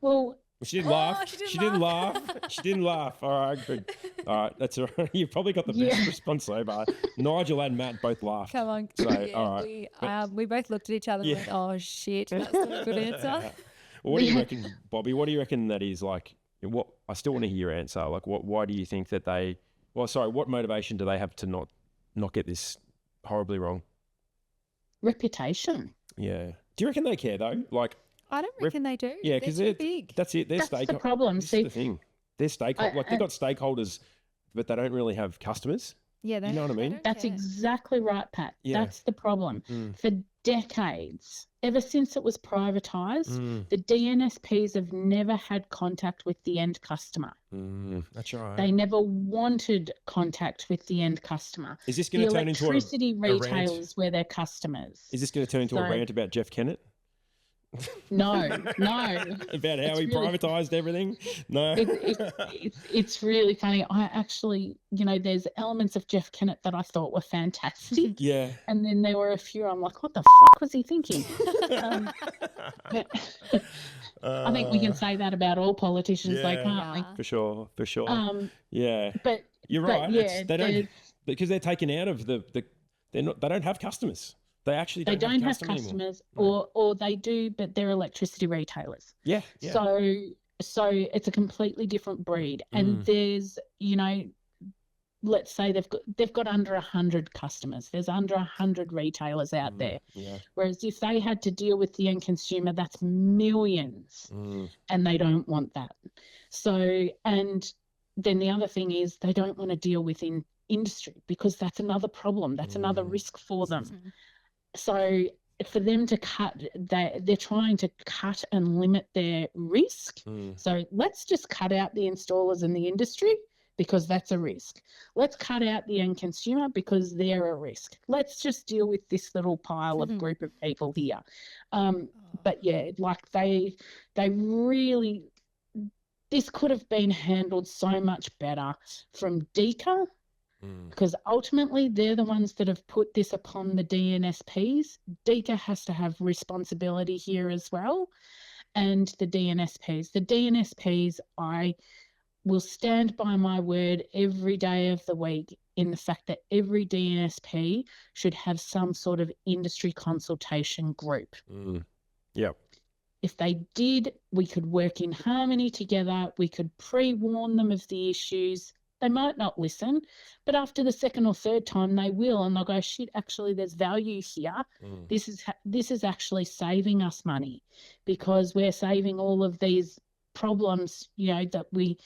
Well, she didn't laugh. She didn't laugh. She didn't laugh. All right, good. All right, that's all right. You've probably got the best response so far. Nigel and Matt both laughed. Come on. So, all right. We both looked at each other and went, oh, shit, that's not a good answer. Well, what do you reckon, Bobbi? What do you reckon that is like? What I still want to hear your answer. Like, why do you think that they? Well, sorry. What motivation do they have to not get this horribly wrong? Reputation. Yeah. Do you reckon they care though? Like, I don't reckon they do. Yeah, because they're too big. That's it. That's the problem. This is the thing. They're stakeholders. They've got stakeholders, but they don't really have customers. Yeah, you know what I mean? That's exactly right, Pat. Yeah. That's the problem. For decades, ever since it was privatised, the DNSPs have never had contact with the end customer. That's right. They never wanted contact with the end customer. Is this going to turn into electricity retailers were their customers? Is this going to turn into a rant about Jeff Kennett? No. About how he privatised everything? No. It's really funny. I actually, there's elements of Jeff Kennett that I thought were fantastic. Yeah. And then there were a few I'm like, what the fuck was he thinking? I think we can say that about all politicians, can't we? For sure. Yeah. But you're right. Yeah, they don't, because they're taken out of they don't have customers. They actually don't have customers anymore. or they do, but they're electricity retailers. Yeah. So it's a completely different breed. And there's, let's say they've got under 100 customers. There's under 100 retailers out there. Yeah. Whereas if they had to deal with the end consumer, that's millions, and they don't want that. So, and then the other thing is they don't want to deal with industry because that's another problem. That's another risk for them. So for them to cut, they're trying to cut and limit their risk. So let's just cut out the installers and the industry because that's a risk. Let's cut out the end consumer because they're a risk. Let's just deal with this little pile of group of people here. But yeah, like they really, this could have been handled so much better from DECA. Because ultimately they're the ones that have put this upon the DNSPs. DECA has to have responsibility here as well, and the DNSPs. The DNSPs, I will stand by my word every day of the week in the fact that every DNSP should have some sort of industry consultation group. Yep. If they did, we could work in harmony together. We could pre-warn them of the issues. They might not listen, but after the second or third time they will, and they'll go, shit, actually there's value here. This is actually saving us money because we're saving all of these problems, that we're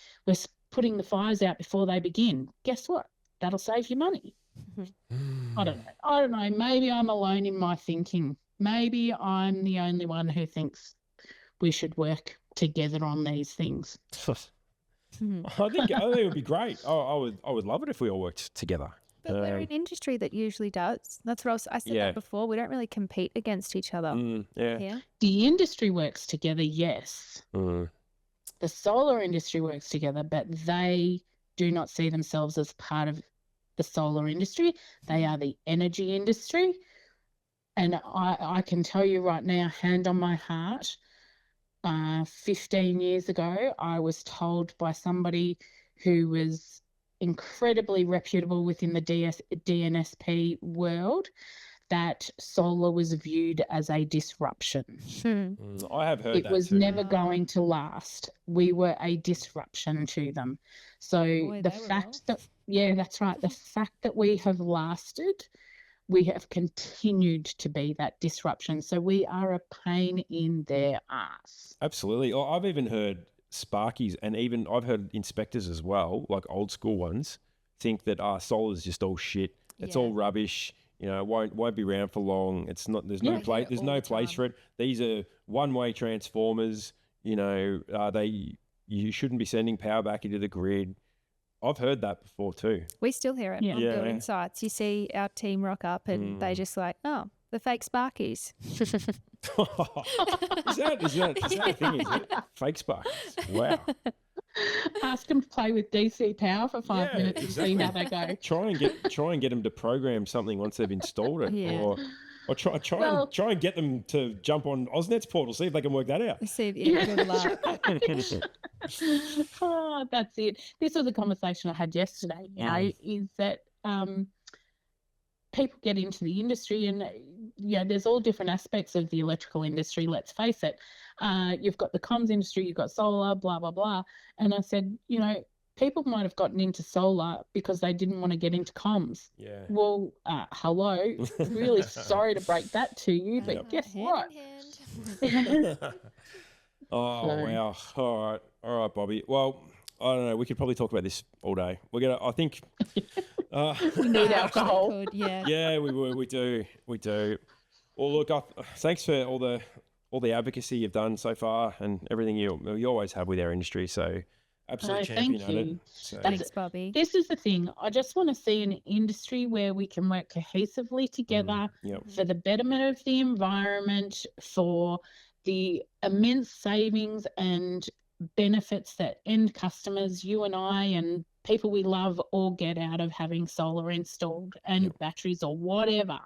putting the fires out before they begin. Guess what? That'll save you money. I don't know. Maybe I'm alone in my thinking. Maybe I'm the only one who thinks we should work together on these things. I think it would be great. I would love it if we all worked together. But we're an industry that usually does. That's what I said that before. We don't really compete against each other. Yeah. The industry works together, yes. The solar industry works together, but they do not see themselves as part of the solar industry. They are the energy industry. And I can tell you right now, hand on my heart, 15 years ago, I was told by somebody who was incredibly reputable within the DNSP world that solar was viewed as a disruption. I have heard It that was too. never going to last. We were a disruption to them. So Boy, the they were fact that, yeah, that's right. The fact that we have lasted, we have continued to be that disruption. So we are a pain in their ass. Absolutely. Oh, I've even heard Sparkies, and even I've heard inspectors as well, like old school ones, think that solar's just all shit. It's all rubbish. You know, won't be around for long. It's not. There's no Yeah. place. There's All no the place time. for it. These are one-way transformers. You know, you shouldn't be sending power back into the grid. I've heard that before too. We still hear it Yeah. on Yeah. building sites. You see our team rock up and they just like, oh, the fake Sparkies. is that a thing? Is it fake sparks? Wow. Ask them to play with DC power for 5 Yeah, minutes and see how they go. Try and get them to program something once they've installed it, Yeah. or try and get them to jump on AusNet's portal, see if they can work that out. See, good luck. Oh, that's it. This was a conversation I had yesterday, you know, is that people get into the industry and, there's all different aspects of the electrical industry, let's face it. You've got the comms industry, you've got solar, blah, blah, blah. And I said, people might have gotten into solar because they didn't want to get into comms. Yeah. Well, hello. Really sorry to break that to you, but guess Hand what? in hand. Oh, So- wow. All right, Bobby. Well, I don't know. We could probably talk about this all day. I think. We need alcohol. Could, yeah. Yeah, we do. Well, look, thanks for all the advocacy you've done so far and everything you always have with our industry. So, absolute No, champion thank at it. you. So, That's- Thanks, Bobby. This is the thing. I just want to see an industry where we can work cohesively together yep. for the betterment of the environment, for the immense savings and benefits that end customers, you and I and people we love all get out of having solar installed and batteries or whatever.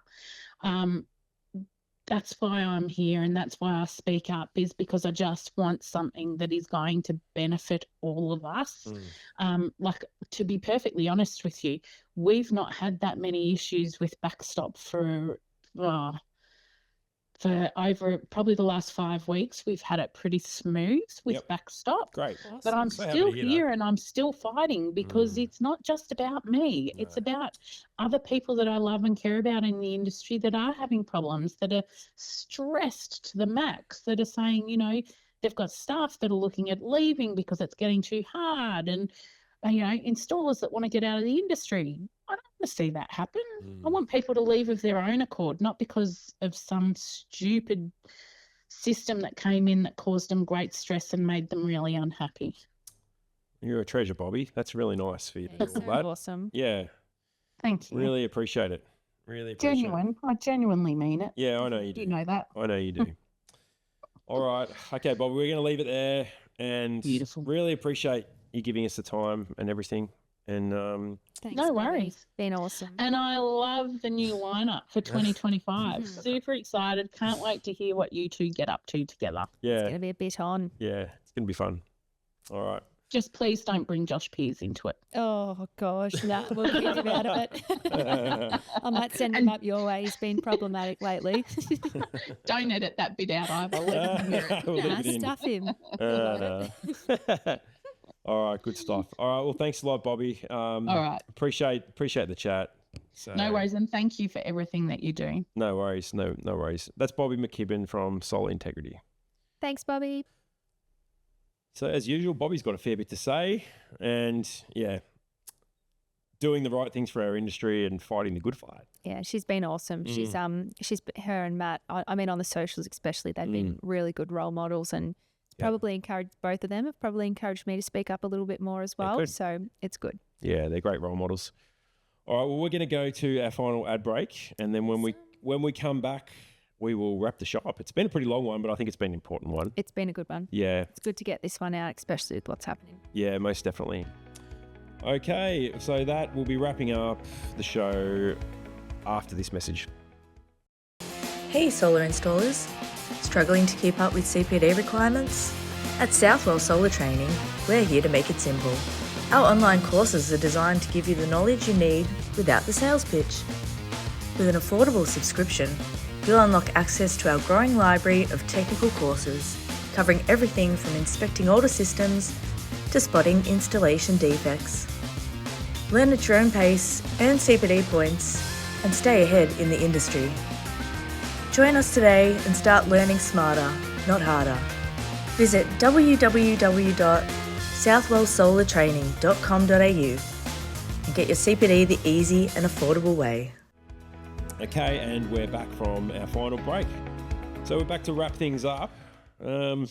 That's why I'm here and that's why I speak up, is because I just want something that is going to benefit all of us. Like, to be perfectly honest with you, we've not had that many issues with Backstop for over probably the last 5 weeks. We've had it pretty smooth with Yep. Backstop. Great. But I'm So happy still to hear that. here and I'm still fighting because it's not just about me. It's about other people that I love and care about in the industry that are having problems, that are stressed to the max, that are saying, they've got staff that are looking at leaving because it's getting too hard, and, installers that want to get out of the industry. I don't want to see that happen. I want people to leave of their own accord, not because of some stupid system that came in that caused them great stress and made them really unhappy. You're a treasure, Bobby. That's really nice for you to do You're all that. awesome. Yeah, Thank you. really appreciate it. Really appreciate it. Genuine. I genuinely mean it. Yeah, I know you do. You know that. I know you do. All right. Okay, Bobby, we're going to leave it there. And Beautiful. really appreciate you giving us the time and everything. And Thanks, No Bobby. worries. Been awesome. And I love the new lineup for 2025. Super excited. Can't wait to hear what you two get up to together. It's yeah, going to be a bit on. it's going to be fun. All right. Just please don't bring Josh Pearce into it. Oh, gosh. Nah, we'll keep him out of it. I might send him up your way. He's been problematic lately. Don't edit that bit out either. Let him hear it. We'll leave Nah, it in. stuff him. All right, good stuff. All right, well, thanks a lot, Bobby. All right. Appreciate the chat. So, No worries. And thank you for everything that you do. No worries. No worries. That's Bobbi McKibbin from Solar Integrity. Thanks, Bobby. So as usual, Bobby's got a fair bit to say, and doing the right things for our industry and fighting the good fight. Yeah, she's been awesome. She's her and Matt. I mean, on the socials especially, they've been really good role models, and probably encouraged both of them. Have probably encouraged me to speak up a little bit more as well. good. So it's good. Yeah, they're great role models. All right, well, we're going to go to our final ad break, and then when we come back, we will wrap the show up. It's been a pretty long one, but I think it's been an important one. It's been a good one. Yeah, It's good to get this one out, especially with what's happening. yeah, most definitely. Okay, so that will be wrapping up the show after this message. Hey solar installers, struggling to keep up with CPD requirements? At Southwell Solar Training, we're here to make it simple. Our online courses are designed to give you the knowledge you need without the sales pitch. With an affordable subscription, you'll unlock access to our growing library of technical courses, covering everything from inspecting older systems to spotting installation defects. Learn at your own pace, earn CPD points, and stay ahead in the industry. Join us today and start learning smarter, not harder. Visit www.southwellsolartraining.com.au and get your CPD the easy and affordable way. Okay, and we're back from our final break. So we're back to wrap things up. So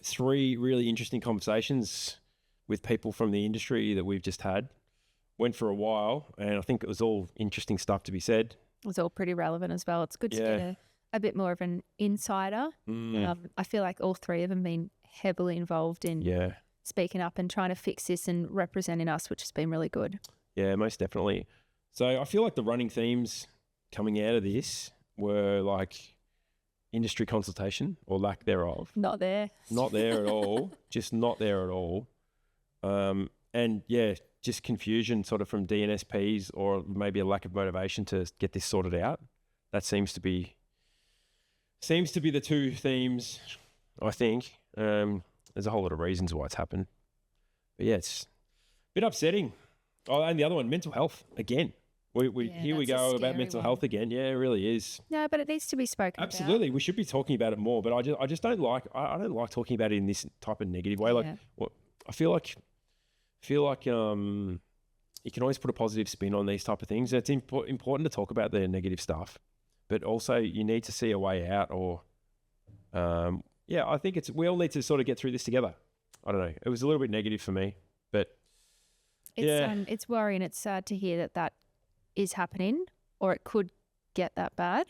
3 really interesting conversations with people from the industry that we've just had. Went for a while, and I think it was all interesting stuff to be said. It was all pretty relevant as well. It's good to get a bit more of an insider. I feel like all 3 of them been heavily involved in speaking up and trying to fix this and representing us, which has been really good. Yeah, most definitely. So I feel like the running themes coming out of this were like industry consultation or lack thereof. Not there. Not there at all. Just not there at all. And just confusion sort of from DNSPs or maybe a lack of motivation to get this sorted out. That seems to be the 2 themes, I think. There's a whole lot of reasons why it's happened. But yeah, it's a bit upsetting. Oh, and the other one, mental health, again. Here we go about mental health again. Yeah, it really is. No, but it needs to be spoken about. Absolutely. We should be talking about it more, but I just don't like talking about it in this type of negative way. Like I feel like you can always put a positive spin on these type of things. It's important to talk about the negative stuff, but also you need to see a way out or, I think we all need to sort of get through this together. I don't know. It was a little bit negative for me, but it's worrying. It's sad to hear that is happening or it could get that bad.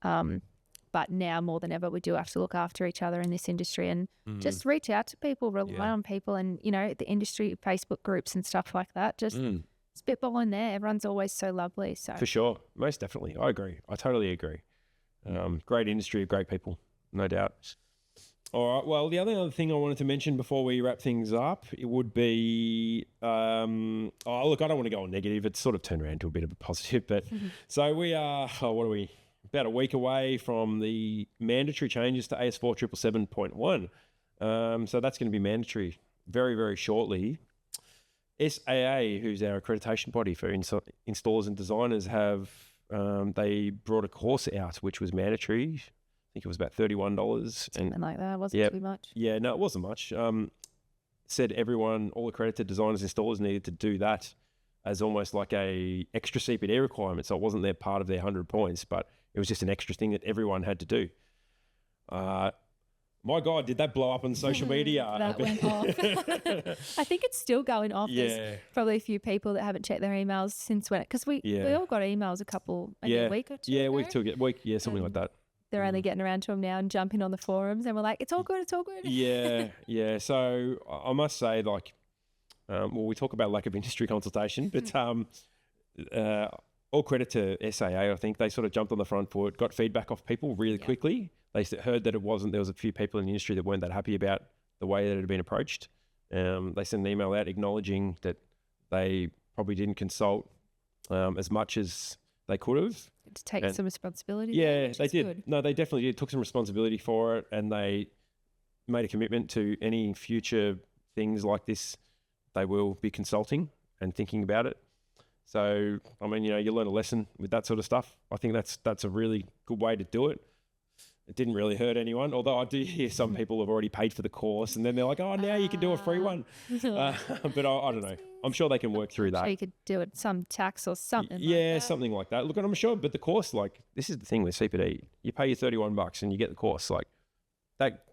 But now more than ever, we do have to look after each other in this industry and just reach out to people, rely on people and, the industry Facebook groups and stuff like that. Just spitball in there. Everyone's always so lovely. So for sure. Most definitely. I agree. I totally agree. Great industry, great people, no doubt. All right. Well, the other thing I wanted to mention before we wrap things up, it would be, look, I don't want to go on negative. It's sort of turned around to a bit of a positive, but so we are, about a week away from the mandatory changes to AS4 777.1. So that's going to be mandatory very, very shortly. SAA, who's our accreditation body for installers and designers, they brought a course out which was mandatory. I think it was about $31. Something like that. Wasn't too much. Yeah, no, it wasn't much. Said all accredited designers and installers needed to do that as almost like a extra CPD requirement. So it wasn't their part of their 100 points, but it was just an extra thing that everyone had to do. My God, did that blow up on social media? That went off. I think it's still going off. Yeah. There's probably a few people that haven't checked their emails since when, because we all got emails a week or two ago. Something like that. They're only getting around to them now and jumping on the forums, and we're like, it's all good, it's all good. Yeah. So I must say, we talk about lack of industry consultation, but all credit to SAA. I think they sort of jumped on the front foot, got feedback off people really quickly. They heard that there was a few people in the industry that weren't that happy about the way that it had been approached. They sent an email out acknowledging that they probably didn't consult as much as they could have. To take some responsibility. Yeah, they did. Good. No, they definitely did. Took some responsibility for it, and they made a commitment to any future things like this. They will be consulting and thinking about it. So, I mean, you learn a lesson with that sort of stuff. I think that's a really good way to do it. It didn't really hurt anyone, although I do hear some people have already paid for the course and then they're like, oh, now you can do a free one. But I don't know. I'm sure they can work through that. Sure you could do it some tax or something. Something like that. Look, I'm sure, but the course, this is the thing with CPD. You pay your $31 and you get the course. That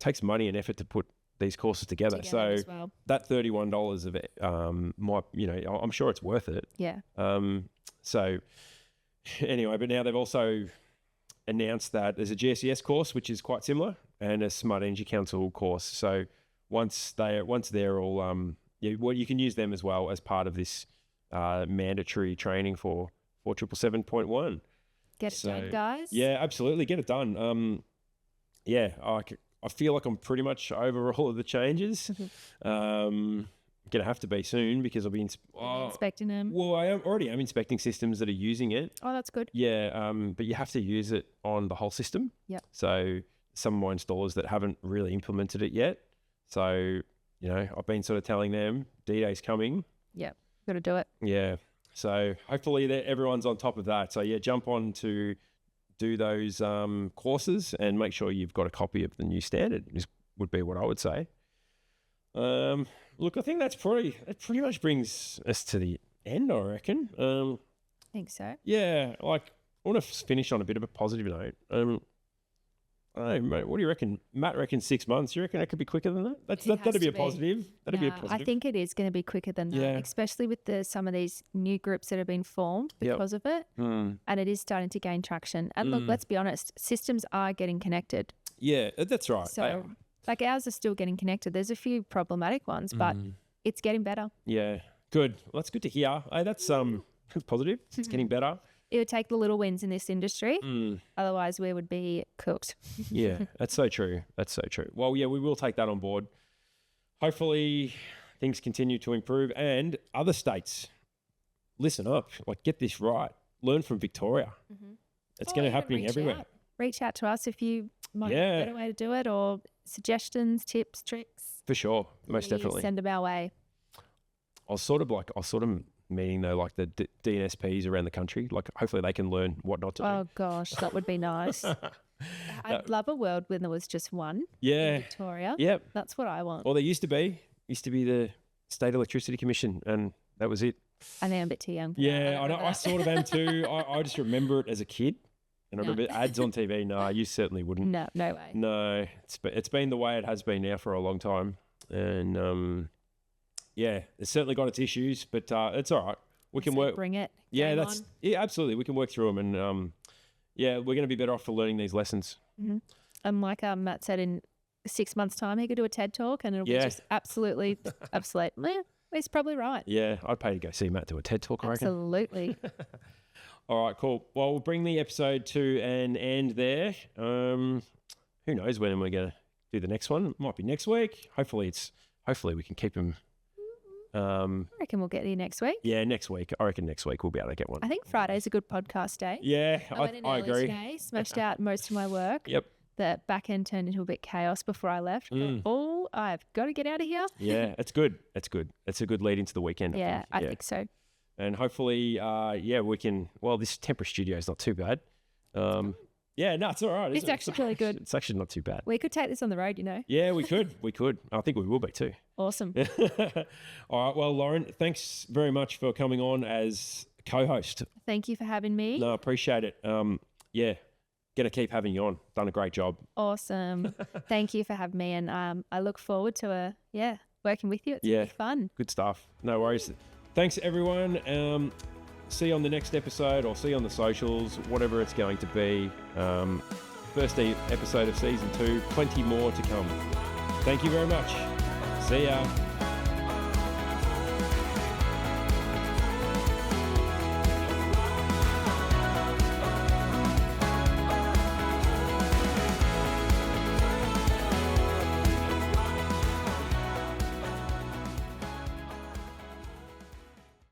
takes money and effort to put these courses together. So that $31 of it, I'm sure it's worth it. Yeah. So anyway, but now they've also announced that there's a GSES course, which is quite similar, and a Smart Energy Council course. So once they're all, you can use them as well as part of this mandatory training for 777.1. Get it done, guys. Yeah, absolutely. Get it done. I feel like I'm pretty much over all of the changes. going to have to be soon because I'll be Inspecting them. well, I already am inspecting systems that are using it. Oh, that's good. Yeah, but you have to use it on the whole system. Yep. So some of my installers that haven't really implemented it yet. So, I've been sort of telling them D-Day's coming. Yep. Got to do it. Yeah. So hopefully everyone's on top of that. So yeah, jump on to do those courses and make sure you've got a copy of the new standard would be what I would say. Look, I think that pretty much brings us to the end, I reckon. I think so. Yeah, I want to finish on a bit of a positive note. I don't know, mate, what do you reckon? Matt reckons 6 months. You reckon it could be quicker than that? That'd be a positive. That'd be a positive. I think it is going to be quicker than that, especially with some of these new groups that have been formed because of it. And it is starting to gain traction. And look, let's be honest, systems are getting connected. Yeah, that's right. So, like ours are still getting connected. There's a few problematic ones, but it's getting better. Yeah, good. Well, that's good to hear. Hey, that's positive. It's getting better. It would take the little wins in this industry. Otherwise, we would be cooked. Yeah, that's so true. That's so true. Well, yeah, we will take that on board. Hopefully, things continue to improve and other states, listen up. Like, get this right. Learn from Victoria. It's going to happen everywhere. Reach out to us if you might have a better way to do it or suggestions, tips, tricks. For sure. Most definitely. Send them our way. I was sort of meaning though, like the DNSPs around the country, like hopefully they can learn what not to do. Oh gosh, that would be nice. I'd love a world when there was just one. Yeah. In Victoria. Yep. That's what I want. Well, there used to be the State Electricity Commission, and that was it. I know I'm a bit too young. Yeah, I know. I sort of am too. I just remember it as a kid. And I remember ads on TV. No, you certainly wouldn't. No way. No, it's been the way it has been now for a long time. And yeah, it's certainly got its issues, but it's all right. We can work. Bring it. Yeah, absolutely. We can work through them, and yeah, we're going to be better off for learning these lessons. And like Matt said, in 6 months' time, he could do a TED talk, and it'll be just absolutely obsolete. Yeah, he's probably right. Yeah, I'd pay to go see Matt do a TED talk. I reckon. Absolutely. All right, cool. Well, we'll bring the episode to an end there. Who knows when we're going to do the next one? It might be next week. Hopefully we can keep them. I reckon we'll get here next week. Yeah, next week. I reckon next week we'll be able to get one. I think Friday's a good podcast day. Yeah, I agree. Today, smashed out most of my work. Yep. The back end turned into a bit chaos before I left. I've got to get out of here. Yeah, it's good. It's good. It's a good lead into the weekend. I think so. And hopefully, we can. Well, this temporary studio is not too bad. Yeah, no, it's all right. It's actually really good. It's actually not too bad. We could take this on the road, Yeah, we could. I think we will be too. Awesome. All right. Well, Lauren, thanks very much for coming on as co-host. Thank you for having me. No, I appreciate it. Yeah, gonna keep having you on. Done a great job. Awesome. Thank you for having me, and I look forward to working with you. It's gonna be fun. Good stuff. No worries. Thanks, everyone. See you on the next episode, or see you on the socials, whatever it's going to be. First episode of season 2, plenty more to come. Thank you very much. See ya.